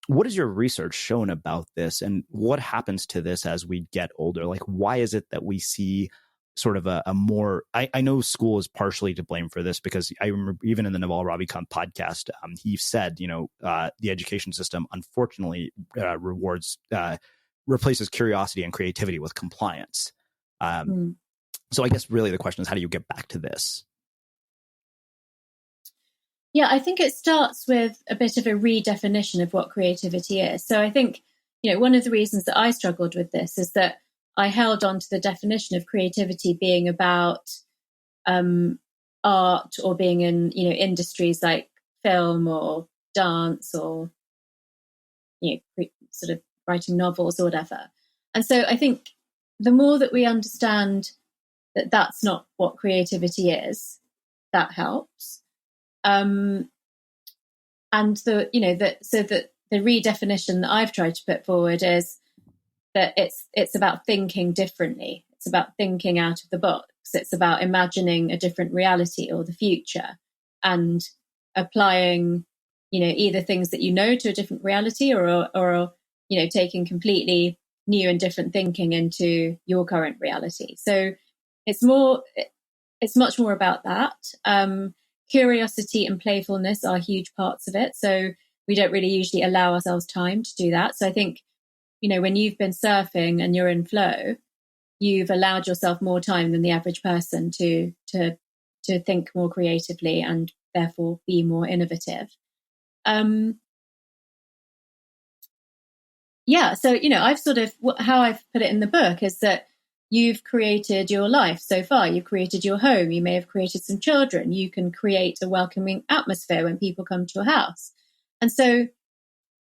What has your research shown about this, and what happens to this as we get older? Like, why is it that we see sort of a more, I know school is partially to blame for this, because I remember even in the Naval Ravikant podcast, he said, the education system, unfortunately, replaces curiosity and creativity with compliance. So I guess really the question is, how do you get back to this? Yeah, I think it starts with a bit of a redefinition of what creativity is. So I think, one of the reasons that I struggled with this is that I held on to the definition of creativity being about art, or being in, industries like film or dance, or, sort of writing novels or whatever. And so I think the more that we understand that that's not what creativity is, that helps. And the redefinition that I've tried to put forward is that it's about thinking differently. It's about thinking out of the box. It's about imagining a different reality or the future, and applying, either things that to a different reality, or taking completely new and different thinking into your current reality. So it's much more about that. curiosity and playfulness are huge parts of it. So we don't really usually allow ourselves time to do that. So I think, when you've been surfing and you're in flow, you've allowed yourself more time than the average person to think more creatively and therefore be more innovative. So, I've how I've put it in the book is that you've created your life so far. You've created your home. You may have created some children. You can create a welcoming atmosphere when people come to your house. And so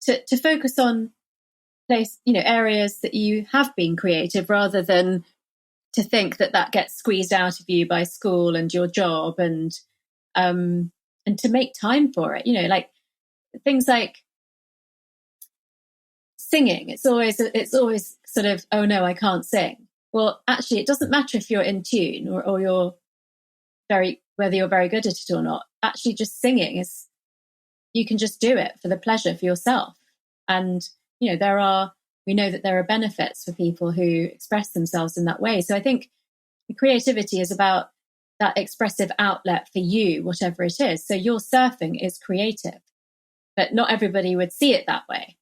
to focus on areas that you have been creative rather than to think that gets squeezed out of you by school and your job and to make time for it, like things like singing. It's always sort of, oh no, I can't sing. Well, actually, it doesn't matter if you're in tune or whether you're very good at it or not. Actually, just singing you can just do it for the pleasure for yourself. And, we know that there are benefits for people who express themselves in that way. So I think creativity is about that expressive outlet for you, whatever it is. So your surfing is creative, but not everybody would see it that way.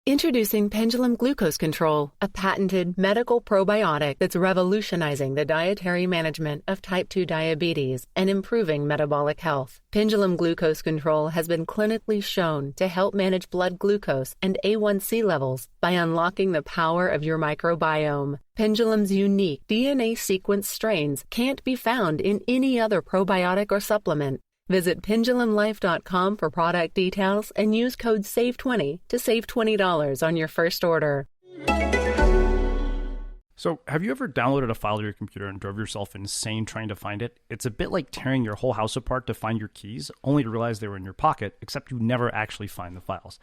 Introducing Pendulum Glucose Control, a patented medical probiotic that's revolutionizing the dietary management of type 2 diabetes and improving metabolic health. Pendulum Glucose Control has been clinically shown to help manage blood glucose and A1C levels by unlocking the power of your microbiome. Pendulum's unique DNA sequence strains can't be found in any other probiotic or supplement. Visit pendulumlife.com for product details and use code SAVE20 to save $20 on your first order. So, have you ever downloaded a file to your computer and drove yourself insane trying to find it? It's a bit like tearing your whole house apart to find your keys, only to realize they were in your pocket, except you never actually find the files.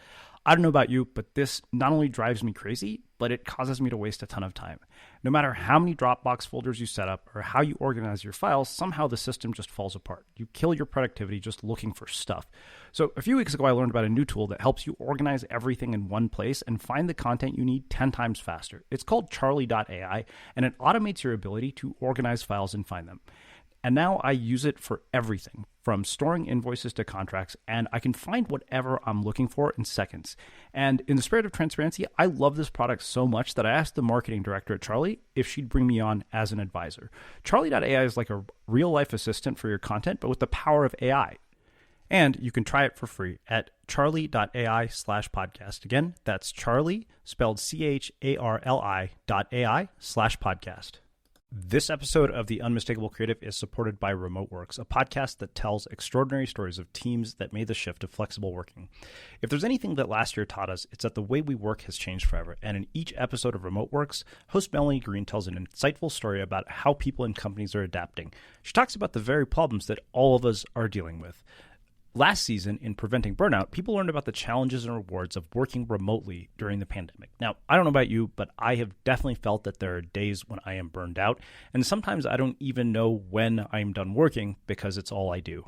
I don't know about you, but this not only drives me crazy, but it causes me to waste a ton of time. No matter how many Dropbox folders you set up or how you organize your files, somehow the system just falls apart. You kill your productivity just looking for stuff. So a few weeks ago, I learned about a new tool that helps you organize everything in one place and find the content you need 10 times faster. It's called Charlie.ai, and it automates your ability to organize files and find them. And now I use it for everything, from storing invoices to contracts, and I can find whatever I'm looking for in seconds. And in the spirit of transparency, I love this product so much that I asked the marketing director at Charlie if she'd bring me on as an advisor. Charlie.ai is like a real-life assistant for your content, but with the power of AI. And you can try it for free at charlie.ai/podcast. Again, that's Charlie, spelled CHARLI.ai/podcast. This episode of The Unmistakable Creative is supported by RemoteWorks, a podcast that tells extraordinary stories of teams that made the shift to flexible working. If there's anything that last year taught us, it's that the way we work has changed forever. And in each episode of RemoteWorks, host Melanie Green tells an insightful story about how people and companies are adapting. She talks about the very problems that all of us are dealing with. Last season, in Preventing Burnout, people learned about the challenges and rewards of working remotely during the pandemic. Now, I don't know about you, but I have definitely felt that there are days when I am burned out, and sometimes I don't even know when I'm done working because it's all I do.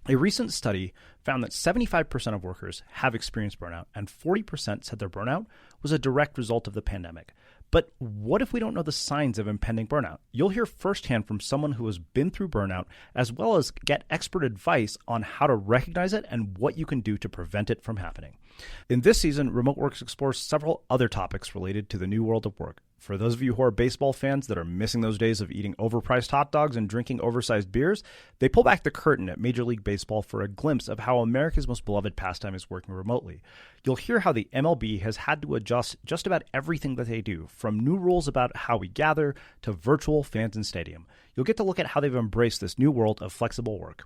A recent study found that 75% of workers have experienced burnout, and 40% said their burnout was a direct result of the pandemic. But what if we don't know the signs of impending burnout? You'll hear firsthand from someone who has been through burnout, as well as get expert advice on how to recognize it and what you can do to prevent it from happening. In this season, RemoteWorks explores several other topics related to the new world of work. For those of you who are baseball fans that are missing those days of eating overpriced hot dogs and drinking oversized beers, they pull back the curtain at Major League Baseball for a glimpse of how America's most beloved pastime is working remotely. You'll hear how the MLB has had to adjust just about everything that they do, from new rules about how we gather to virtual fans in stadium. You'll get to look at how they've embraced this new world of flexible work.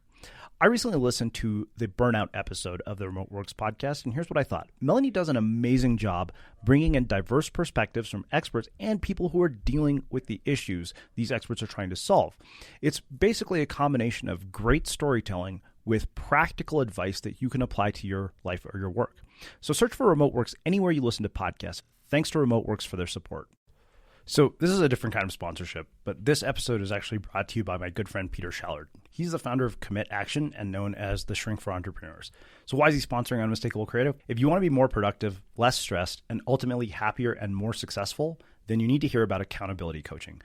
I recently listened to the Burnout episode of the RemoteWorks podcast, and here's what I thought. Melanie does an amazing job bringing in diverse perspectives from experts and people who are dealing with the issues these experts are trying to solve. It's basically a combination of great storytelling with practical advice that you can apply to your life or your work. So search for RemoteWorks anywhere you listen to podcasts. Thanks to RemoteWorks for their support. So this is a different kind of sponsorship, but this episode is actually brought to you by my good friend Peter Shallard. He's the founder of Commit Action and known as the Shrink for Entrepreneurs. So why is he sponsoring Unmistakable Creative? If you want to be more productive, less stressed, and ultimately happier and more successful, then you need to hear about accountability coaching.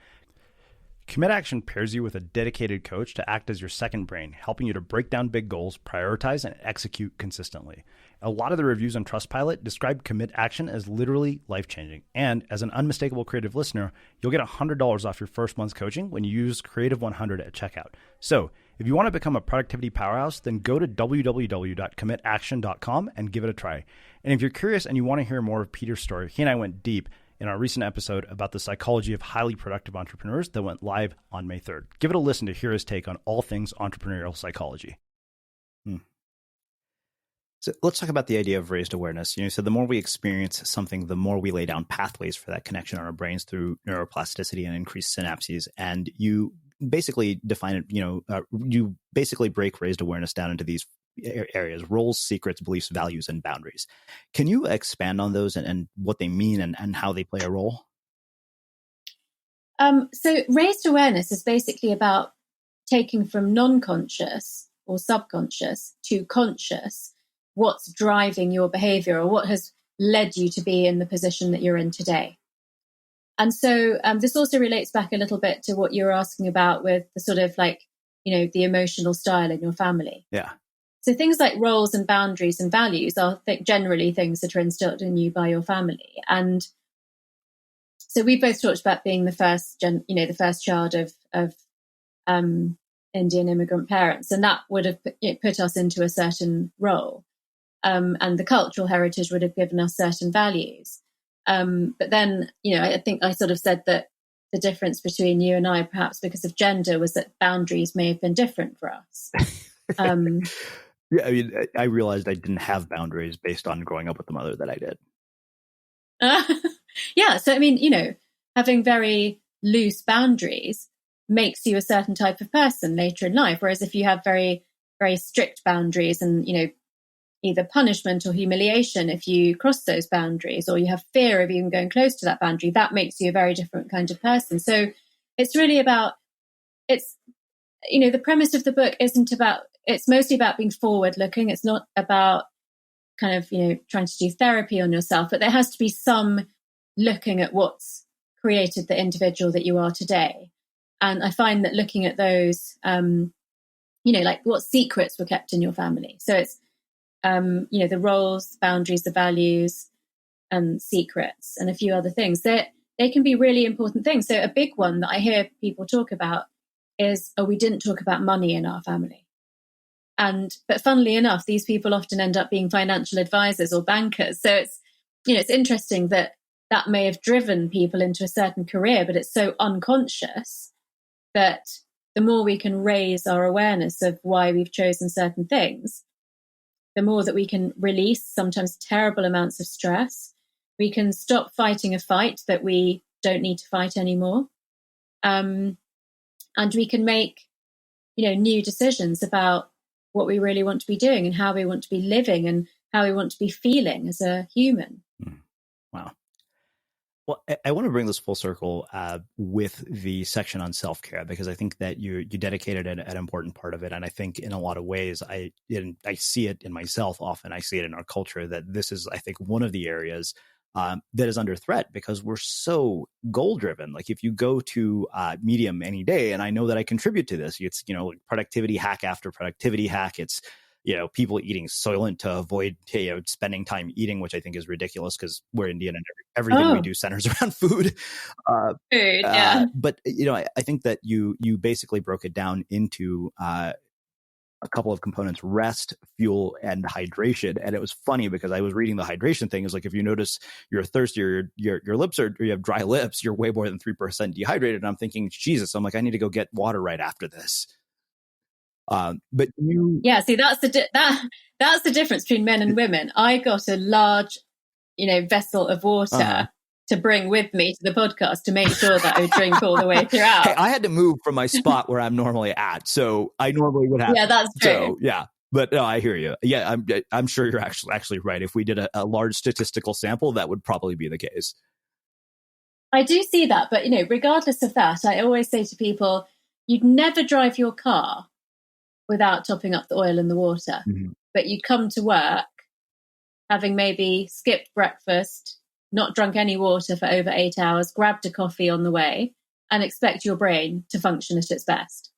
Commit Action pairs you with a dedicated coach to act as your second brain, helping you to break down big goals, prioritize, and execute consistently. A lot of the reviews on TrustPilot describe Commit Action as literally life-changing. And as an Unmistakable Creative listener, you'll get $100 off your first month's coaching when you use Creative100 at checkout. So if you want to become a productivity powerhouse, then go to www.commitaction.com and give it a try. And if you're curious and you want to hear more of Peter's story, he and I went deep in our recent episode about the psychology of highly productive entrepreneurs that went live on May 3rd. Give it a listen to hear his take on all things entrepreneurial psychology. So let's talk about the idea of raised awareness. So the more we experience something, the more we lay down pathways for that connection on our brains through neuroplasticity and increased synapses. And you basically define it, you basically break raised awareness down into these areas: roles, secrets, beliefs, values, and boundaries. Can you expand on those and what they mean and how they play a role? So raised awareness is basically about taking from non-conscious or subconscious to conscious what's driving your behavior or what has led you to be in the position that you're in today. And so this also relates back a little bit to what you were asking about with the sort of like, the emotional style in your family. Yeah. So things like roles and boundaries and values are generally things that are instilled in you by your family. And so we both talked about being the first child of Indian immigrant parents, and that would have put us into a certain role. And the cultural heritage would have given us certain values. But then, I think I sort of said that the difference between you and I, perhaps because of gender, was that boundaries may have been different for us. Yeah, I realized I didn't have boundaries based on growing up with the mother that I did. Yeah. So, having very loose boundaries makes you a certain type of person later in life. Whereas if you have very, very strict boundaries and, either punishment or humiliation if you cross those boundaries, or you have fear of even going close to that boundary, that makes you a very different kind of person. So it's really about, the premise of the book it's mostly about being forward looking. It's not about kind of, trying to do therapy on yourself, but there has to be some looking at what's created the individual that you are today. And I find that looking at those, like what secrets were kept in your family. So it's, the roles, boundaries, the values, and secrets, and a few other things that they can be really important things. So a big one that I hear people talk about is, we didn't talk about money in our family. But funnily enough, these people often end up being financial advisors or bankers. So it's interesting that may have driven people into a certain career, but it's so unconscious that the more we can raise our awareness of why we've chosen certain things, the more that we can release sometimes terrible amounts of stress. We can stop fighting a fight that we don't need to fight anymore. And we can make, new decisions about what we really want to be doing and how we want to be living and how we want to be feeling as a human. Wow. Well, I want to bring this full circle with the section on self-care, because I think that you dedicated an important part of it. And I think in a lot of ways, I see it in myself often. I see it in our culture that this is, I think, one of the areas that is under threat because we're so goal-driven. Like if you go to Medium any day, and I know that I contribute to this, it's, productivity hack after productivity hack. It's, people eating Soylent to avoid, spending time eating, which I think is ridiculous because we're Indian and everything we do centers around food. Food, yeah. But, I think that you basically broke it down into a couple of components: rest, fuel, and hydration. And it was funny because I was reading the hydration thing. It's like, if you notice you're thirsty or your lips or you have dry lips, you're way more than 3% dehydrated. And I'm thinking, Jesus, I'm like, I need to go get water right after this. But see, that's the difference between men and women. I got a large, vessel of water to bring with me to the podcast to make sure that I would drink all the way throughout. Hey, I had to move from my spot where I'm normally at, so I normally would have. Yeah, that's true. So, yeah, but no, I hear you. Yeah, I'm sure you're actually right. If we did a large statistical sample, that would probably be the case. I do see that, but regardless of that, I always say to people, you'd never drive your car without topping up the oil and the water. Mm-hmm. But you'd come to work having maybe skipped breakfast, not drunk any water for over 8 hours, grabbed a coffee on the way, and expect your brain to function at its best.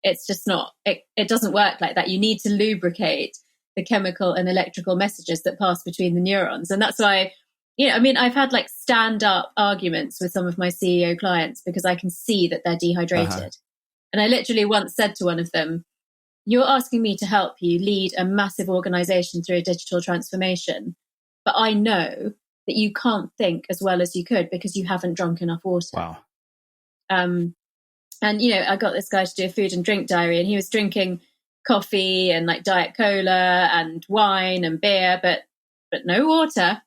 It's just not, it doesn't work like that. You need to lubricate the chemical and electrical messages that pass between the neurons. And that's why, I've had like stand up arguments with some of my CEO clients because I can see that they're dehydrated. Uh-huh. And I literally once said to one of them, you're asking me to help you lead a massive organization through a digital transformation, but I know that you can't think as well as you could because you haven't drunk enough water. Wow. And, I got this guy to do a food and drink diary, and he was drinking coffee and like Diet Cola and wine and beer, but no water,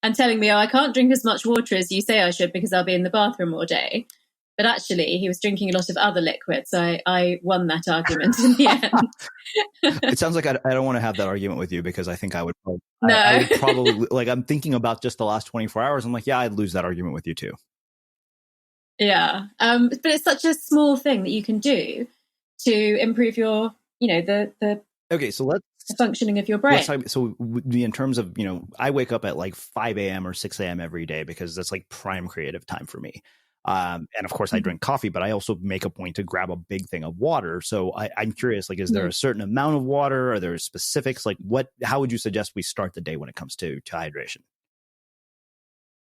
and telling me, I can't drink as much water as you say I should because I'll be in the bathroom all day. But actually, he was drinking a lot of other liquids. So I won that argument in the end. It sounds like I don't want to have that argument with you because I think I would probably, no. I would probably, like, I'm thinking about just the last 24 hours. I'm like, yeah, I'd lose that argument with you too. Yeah. But it's such a small thing that you can do to improve your, the okay, so let's the functioning of your brain. So in terms of, I wake up at like 5 a.m. or 6 a.m. every day because that's like prime creative time for me. And of course I drink coffee, but I also make a point to grab a big thing of water. So I'm curious, like, is there a certain amount of water? Are there specifics? Like how would you suggest we start the day when it comes to hydration?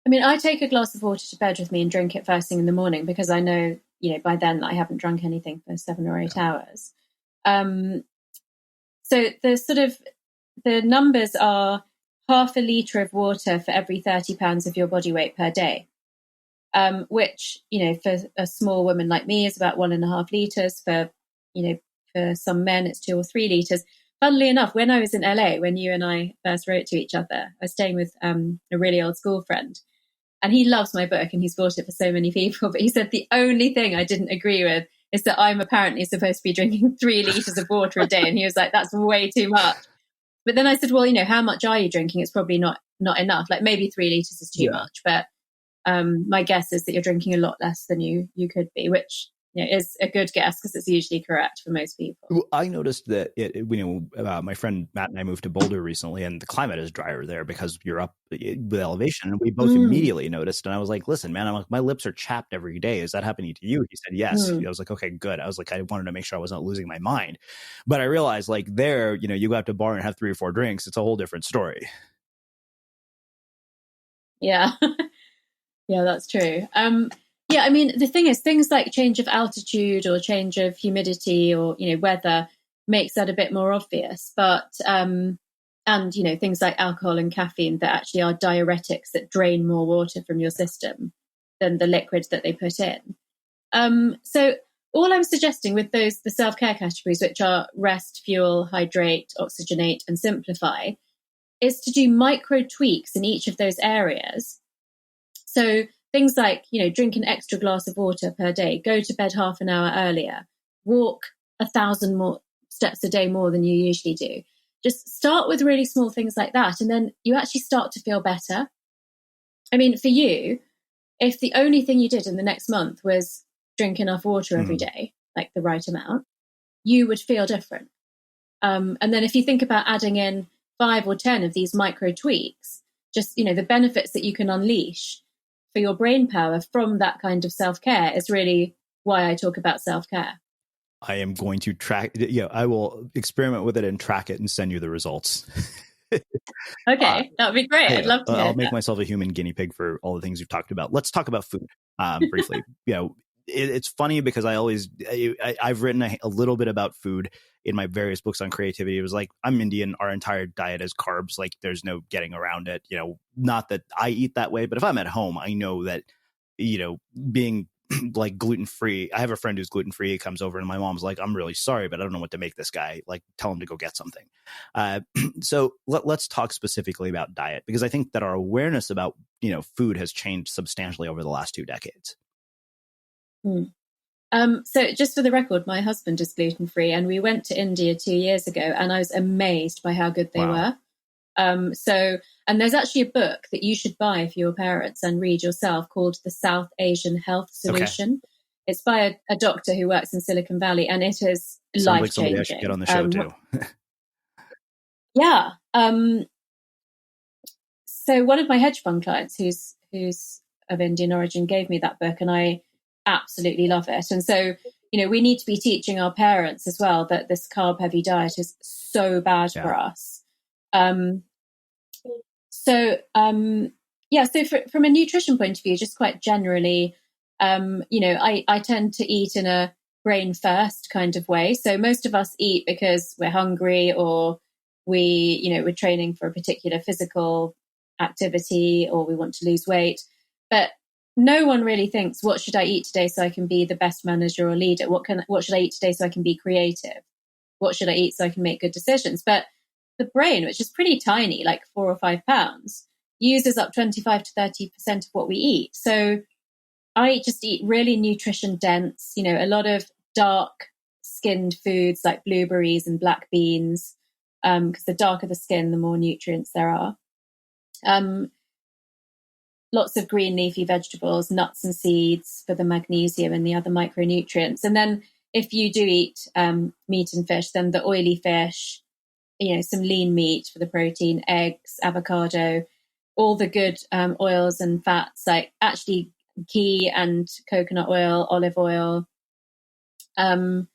I mean, I take a glass of water to bed with me and drink it first thing in the morning because I know, by then I haven't drunk anything for 7 or 8 hours. So the numbers are 0.5 litre of water for every 30 pounds of your body weight per day. Which, for a small woman like me is about 1.5 litres. For some men, it's 2 or 3 litres. Funnily enough, when I was in LA, when you and I first wrote to each other, I was staying with a really old school friend, and he loves my book and he's bought it for so many people. But he said the only thing I didn't agree with is that I'm apparently supposed to be drinking 3 litres of water a day. And he was like, that's way too much. But then I said, well, how much are you drinking? It's probably not enough. Like maybe 3 litres is too much. But my guess is that you're drinking a lot less than you could be, which is a good guess because it's usually correct for most people. Well, I noticed that my friend Matt and I moved to Boulder recently, and the climate is drier there because you're up with elevation. And we both immediately noticed. And I was like, "Listen, man, I'm like, my lips are chapped every day. Is that happening to you?" He said, "Yes." I was like, "Okay, good." I was like, I wanted to make sure I wasn't losing my mind, but I realized like there, you go out to a bar and have 3 or 4 drinks. It's a whole different story. Yeah. Yeah, that's true. I mean, the thing is, things like change of altitude or change of humidity or, weather makes that a bit more obvious. But, and, things like alcohol and caffeine that actually are diuretics that drain more water from your system than the liquid that they put in. So all I'm suggesting with the self-care categories, which are rest, fuel, hydrate, oxygenate, and simplify, is to do micro tweaks in each of those areas. So things like, drink an extra glass of water per day, go to bed half an hour earlier, walk 1,000 more steps a day more than you usually do. Just start with really small things like that. And then you actually start to feel better. I mean, for you, if the only thing you did in the next month was drink enough water every day, like the right amount, you would feel different. And then if you think about adding in 5 or 10 of these micro tweaks, just, the benefits that you can unleash for your brain power from that kind of self-care is really why I talk about self-care. I am going to track, I will experiment with it and track it and send you the results. Okay, that would be great. I'd love to hear I'll make myself a human guinea pig for all the things you've talked about. Let's talk about food briefly. It's funny because I've written a little bit about food in my various books on creativity. It was like, I'm Indian. Our entire diet is carbs. Like there's no getting around it. Not that I eat that way, but if I'm at home, I know that, being like gluten-free, I have a friend who's gluten-free. He comes over and my mom's like, I'm really sorry, but I don't know what to make this guy. Like tell him to go get something. So let's talk specifically about diet, because I think that our awareness about, food has changed substantially over the last 2 decades. So just for the record, my husband is gluten-free and we went to India 2 years ago and I was amazed by how good they were. And there's actually a book that you should buy for your parents and read yourself called The South Asian Health Solution. Okay. It's by a doctor who works in Silicon Valley and it is life-changing. Sounds like somebody I should get on the show too. Yeah. So one of my hedge fund clients who's of Indian origin gave me that book and I absolutely love it. And so, we need to be teaching our parents as well that this carb heavy diet is so bad for us. So from a nutrition point of view, just quite generally, I tend to eat in a brain first kind of way. So most of us eat because we're hungry, or we're training for a particular physical activity, or we want to lose weight. But no one really thinks, what should I eat today so I can be the best manager or leader? What should I eat today so I can be creative? What should I eat so I can make good decisions? But the brain, which is pretty tiny, like 4 or 5 pounds, uses up 25 to 30% of what we eat. So I just eat really nutrition dense, a lot of dark skinned foods like blueberries and black beans, because the darker the skin, the more nutrients there are. Lots of green leafy vegetables, nuts and seeds for the magnesium and the other micronutrients. And then if you do eat meat and fish, then the oily fish, some lean meat for the protein, eggs, avocado, all the good oils and fats, like actually ghee and coconut oil, olive oil. I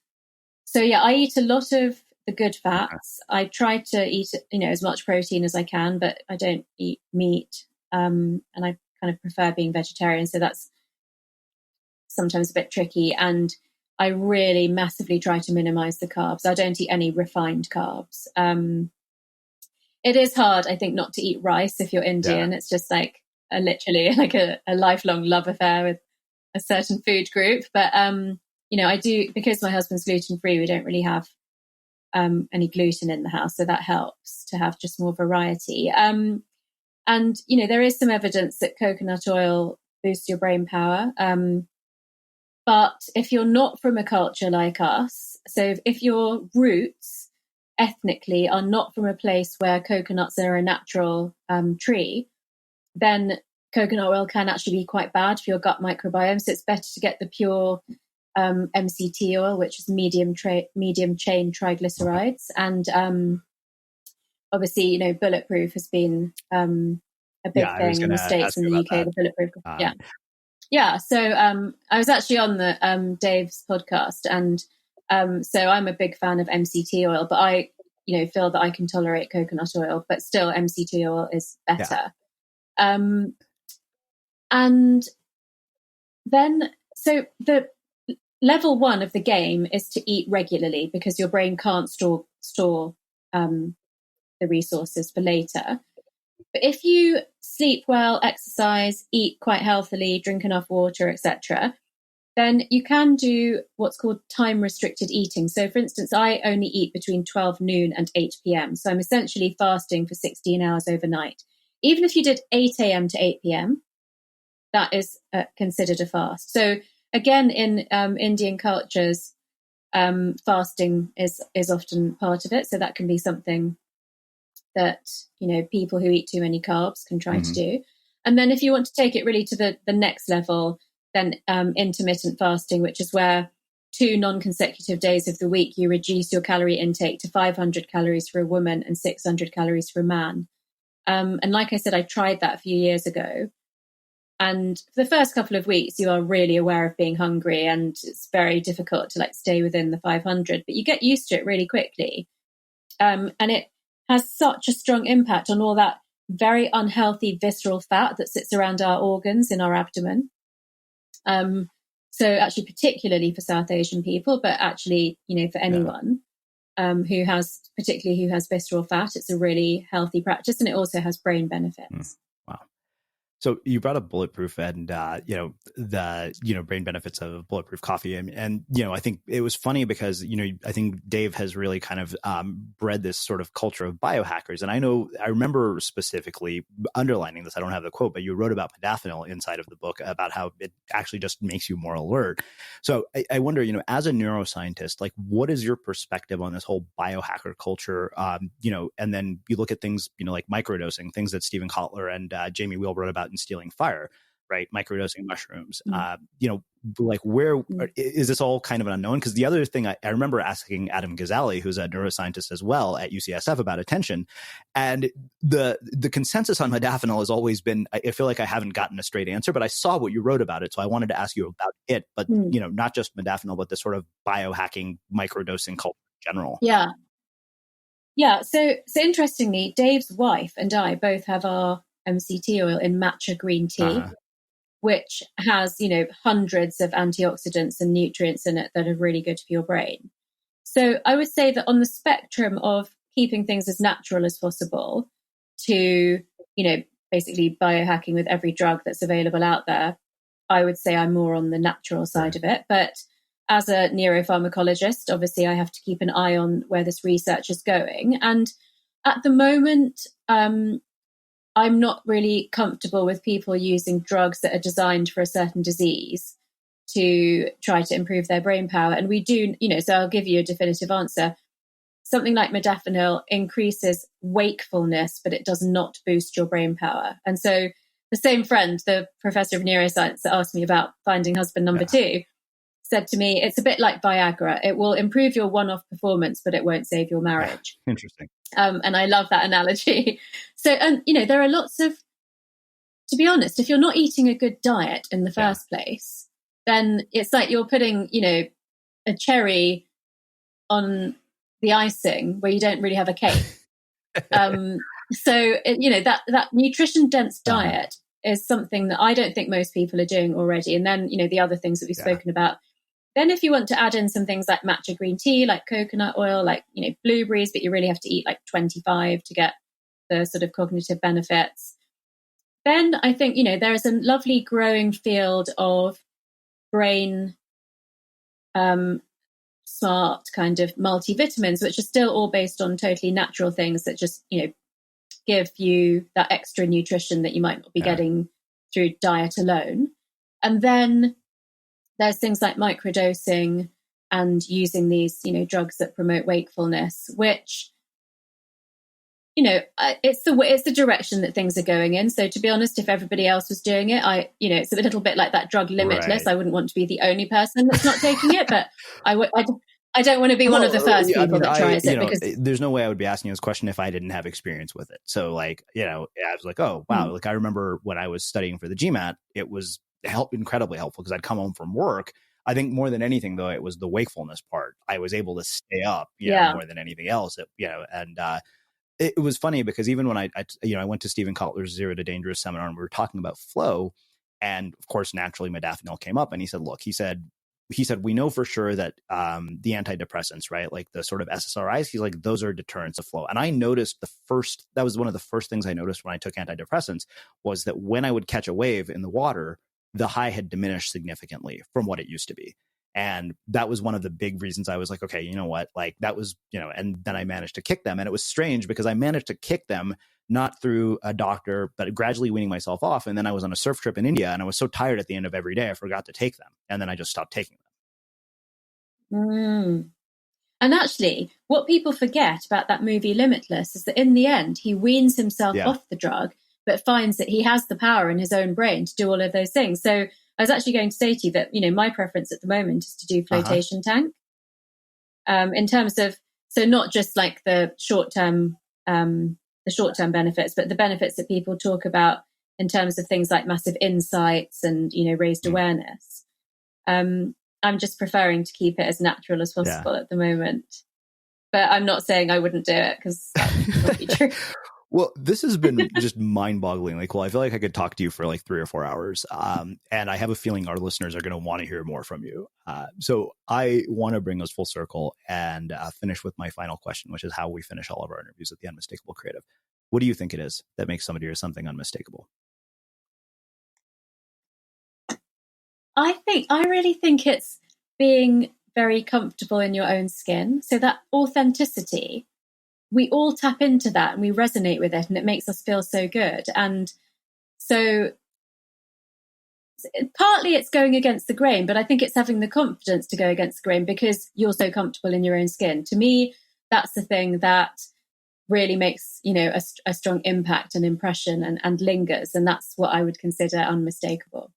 eat a lot of the good fats. I try to eat, as much protein as I can, but I don't eat meat. And I kind of prefer being vegetarian. So that's sometimes a bit tricky. And I really massively try to minimize the carbs. I don't eat any refined carbs. It is hard, I think, not to eat rice if you're Indian. It's just like literally like a lifelong love affair with a certain food group. But, I do, because my husband's gluten-free, we don't really have any gluten in the house. So that helps to have just more variety. And, there is some evidence that coconut oil boosts your brain power. But if you're not from a culture like us, so if your roots ethnically are not from a place where coconuts are a natural tree, then coconut oil can actually be quite bad for your gut microbiome. So it's better to get the pure MCT oil, which is medium chain triglycerides. And obviously, Bulletproof has been a big thing in the States and the UK, the Bulletproof. Yeah. So I was actually on the Dave's podcast, and so I'm a big fan of MCT oil, but I, feel that I can tolerate coconut oil, but still MCT oil is better. And then, so the level 1 of the game is to eat regularly, because your brain can't store the resources for later. But if you sleep well, exercise, eat quite healthily, drink enough water, etc., then you can do what's called time-restricted eating. So, for instance, I only eat between 12 noon and 8 p.m. So I'm essentially fasting for 16 hours overnight. Even if you did 8 a.m. to 8 p.m., that is considered a fast. So again, in Indian cultures, fasting is often part of it. So that can be something that, people who eat too many carbs can try to do. And then if you want to take it really to the next level, then intermittent fasting, which is where 2 non-consecutive days of the week, you reduce your calorie intake to 500 calories for a woman and 600 calories for a man. And like I said, I tried that a few years ago. And for the first couple of weeks, you are really aware of being hungry, and it's very difficult to stay within the 500, but you get used to it really quickly. And it has such a strong impact on all that very unhealthy visceral fat that sits around our organs in our abdomen. So actually, particularly for South Asian people, but actually, for anyone who has visceral fat, it's a really healthy practice, and it also has brain benefits. Wow. So you brought up Bulletproof and, the brain benefits of Bulletproof coffee. And, I think it was funny because, I think Dave has really kind of bred this sort of culture of biohackers. And I remember specifically underlining this. I don't have the quote, but you wrote about modafinil inside of the book about how it actually just makes you more alert. So I wonder, as a neuroscientist, what is your perspective on this whole biohacker culture? And then you look at things, like microdosing, things that Stephen Kotler and Jamie Wheel wrote about in Stealing Fire, right? Microdosing mushrooms. like, where is this all kind of an unknown? Because the other thing I remember asking Adam Ghazali, who's a neuroscientist as well at UCSF, about attention, and the consensus on modafinil has always been, I feel like I haven't gotten a straight answer, but I saw what you wrote about it, so I wanted to ask you about it. But not just modafinil, but the sort of biohacking microdosing culture in general. Yeah. So interestingly, Dave's wife and I both have our MCT oil in matcha green tea, which has, hundreds of antioxidants and nutrients in it that are really good for your brain. So I would say that on the spectrum of keeping things as natural as possible to, basically biohacking with every drug that's available out there, I would say I'm more on the natural side of it. But as a neuropharmacologist, obviously I have to keep an eye on where this research is going. And at the moment, I'm not really comfortable with people using drugs that are designed for a certain disease to try to improve their brain power. And we do, so I'll give you a definitive answer. Something like modafinil increases wakefulness, but it does not boost your brain power. And so the same friend, the professor of neuroscience that asked me about finding husband number two, said to me, it's a bit like Viagra. It will improve your one-off performance, but it won't save your marriage. Interesting. And I love that analogy. So, there are lots of, to be honest, if you're not eating a good diet in the first place, then it's like you're putting, a cherry on the icing where you don't really have a cake. That nutrition dense diet is something that I don't think most people are doing already. And then, the other things that we've spoken about. Then if you want to add in some things like matcha green tea, like coconut oil, like, blueberries, but you really have to eat like 25 to get the sort of cognitive benefits. Then I think, there is a lovely growing field of brain smart kind of multivitamins, which are still all based on totally natural things that just, give you that extra nutrition that you might not be getting through diet alone. And then there's things like microdosing and using these, drugs that promote wakefulness, which, it's the direction that things are going in. So to be honest, if everybody else was doing it, it's a little bit like that drug Limitless. Right. I wouldn't want to be the only person that's not taking it, but I don't want to be one of the first people that tries it, because there's no way I would be asking you this question if I didn't have experience with it. So I was like, oh, wow. Like I remember when I was studying for the GMAT, it was incredibly helpful because I'd come home from work. I think more than anything, though, it was the wakefulness part. I was able to stay up, more than anything else. It was funny because even when I went to Stephen Kotler's Zero to Dangerous seminar and we were talking about flow, and of course, naturally, modafinil came up, and he said, look, he said, we know for sure that the antidepressants, right, like the sort of SSRIs, he's like, those are deterrents of flow. And I noticed that was one of the first things I noticed when I took antidepressants was that when I would catch a wave in the water, the high had diminished significantly from what it used to be. And that was one of the big reasons I was like, okay, you know what, like that was, and then I managed to kick them. And it was strange because I managed to kick them not through a doctor, but gradually weaning myself off. And then I was on a surf trip in India and I was so tired at the end of every day, I forgot to take them. And then I just stopped taking them. And actually, what people forget about that movie Limitless is that in the end, he weans himself off the drug, but finds that he has the power in his own brain to do all of those things. So I was actually going to say to you that, my preference at the moment is to do flotation tank. In terms of, so not just like the short-term benefits, but the benefits that people talk about in terms of things like massive insights and, raised awareness. I'm just preferring to keep it as natural as possible at the moment. But I'm not saying I wouldn't do it because that would be true. Well, this has been just mind-bogglingly cool. I feel like I could talk to you for like 3 or 4 hours. And I have a feeling our listeners are going to want to hear more from you. So I want to bring us full circle and finish with my final question, which is how we finish all of our interviews at the Unmistakable Creative. What do you think it is that makes somebody or something unmistakable? I really think it's being very comfortable in your own skin. So that authenticity, we all tap into that and we resonate with it and it makes us feel so good. And so partly it's going against the grain, but I think it's having the confidence to go against the grain because you're so comfortable in your own skin. To me, that's the thing that really makes, a strong impact and impression and lingers. And that's what I would consider unmistakable.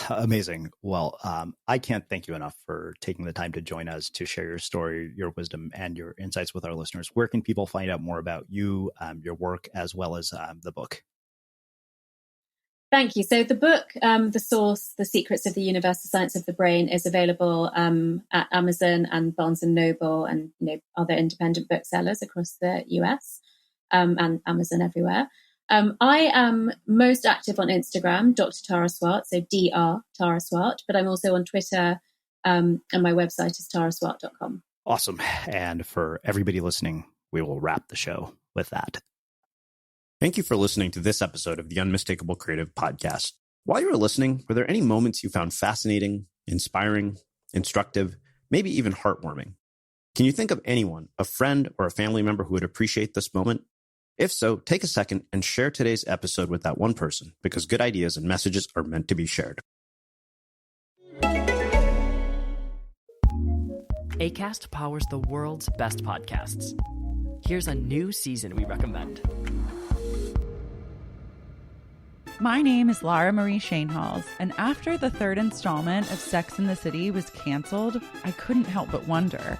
Amazing. Well, I can't thank you enough for taking the time to join us to share your story, your wisdom, and your insights with our listeners. Where can people find out more about you, your work, as well as the book? Thank you. So the book, The Source, The Secrets of the Universal Science of the Brain, is available at Amazon and Barnes & Noble and other independent booksellers across the US and Amazon everywhere. I am most active on Instagram, Dr. Tara Swart, so Dr. Tara Swart, but I'm also on Twitter, and my website is taraswart.com. Awesome. And for everybody listening, we will wrap the show with that. Thank you for listening to this episode of the Unmistakable Creative Podcast. While you were listening, were there any moments you found fascinating, inspiring, instructive, maybe even heartwarming? Can you think of anyone, a friend or a family member who would appreciate this moment? If so, take a second and share today's episode with that one person, because good ideas and messages are meant to be shared. Acast powers the world's best podcasts. Here's a new season we recommend. My name is Lara Marie Shainhalls, and after the third installment of Sex and the City was canceled, I couldn't help but wonder,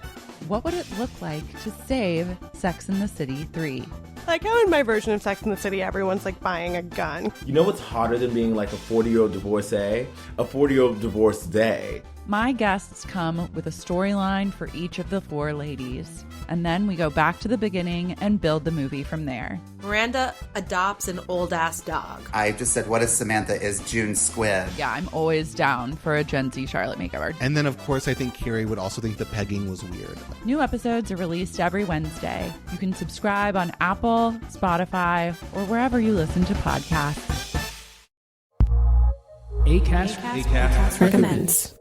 what would it look like to save Sex and the City 3? Like how in my version of Sex and the City, everyone's like buying a gun. You know what's harder than being like a 40-year-old divorcee? A 40-year-old divorcee. My guests come with a storyline for each of the four ladies, and then we go back to the beginning and build the movie from there. Miranda adopts an old-ass dog. I just said, what if Samantha is June Squibb? Yeah, I'm always down for a Gen Z Charlotte makeover. And then, of course, I think Carrie would also think the pegging was weird. New episodes are released every Wednesday. You can subscribe on Apple, Spotify, or wherever you listen to podcasts. Acast recommends.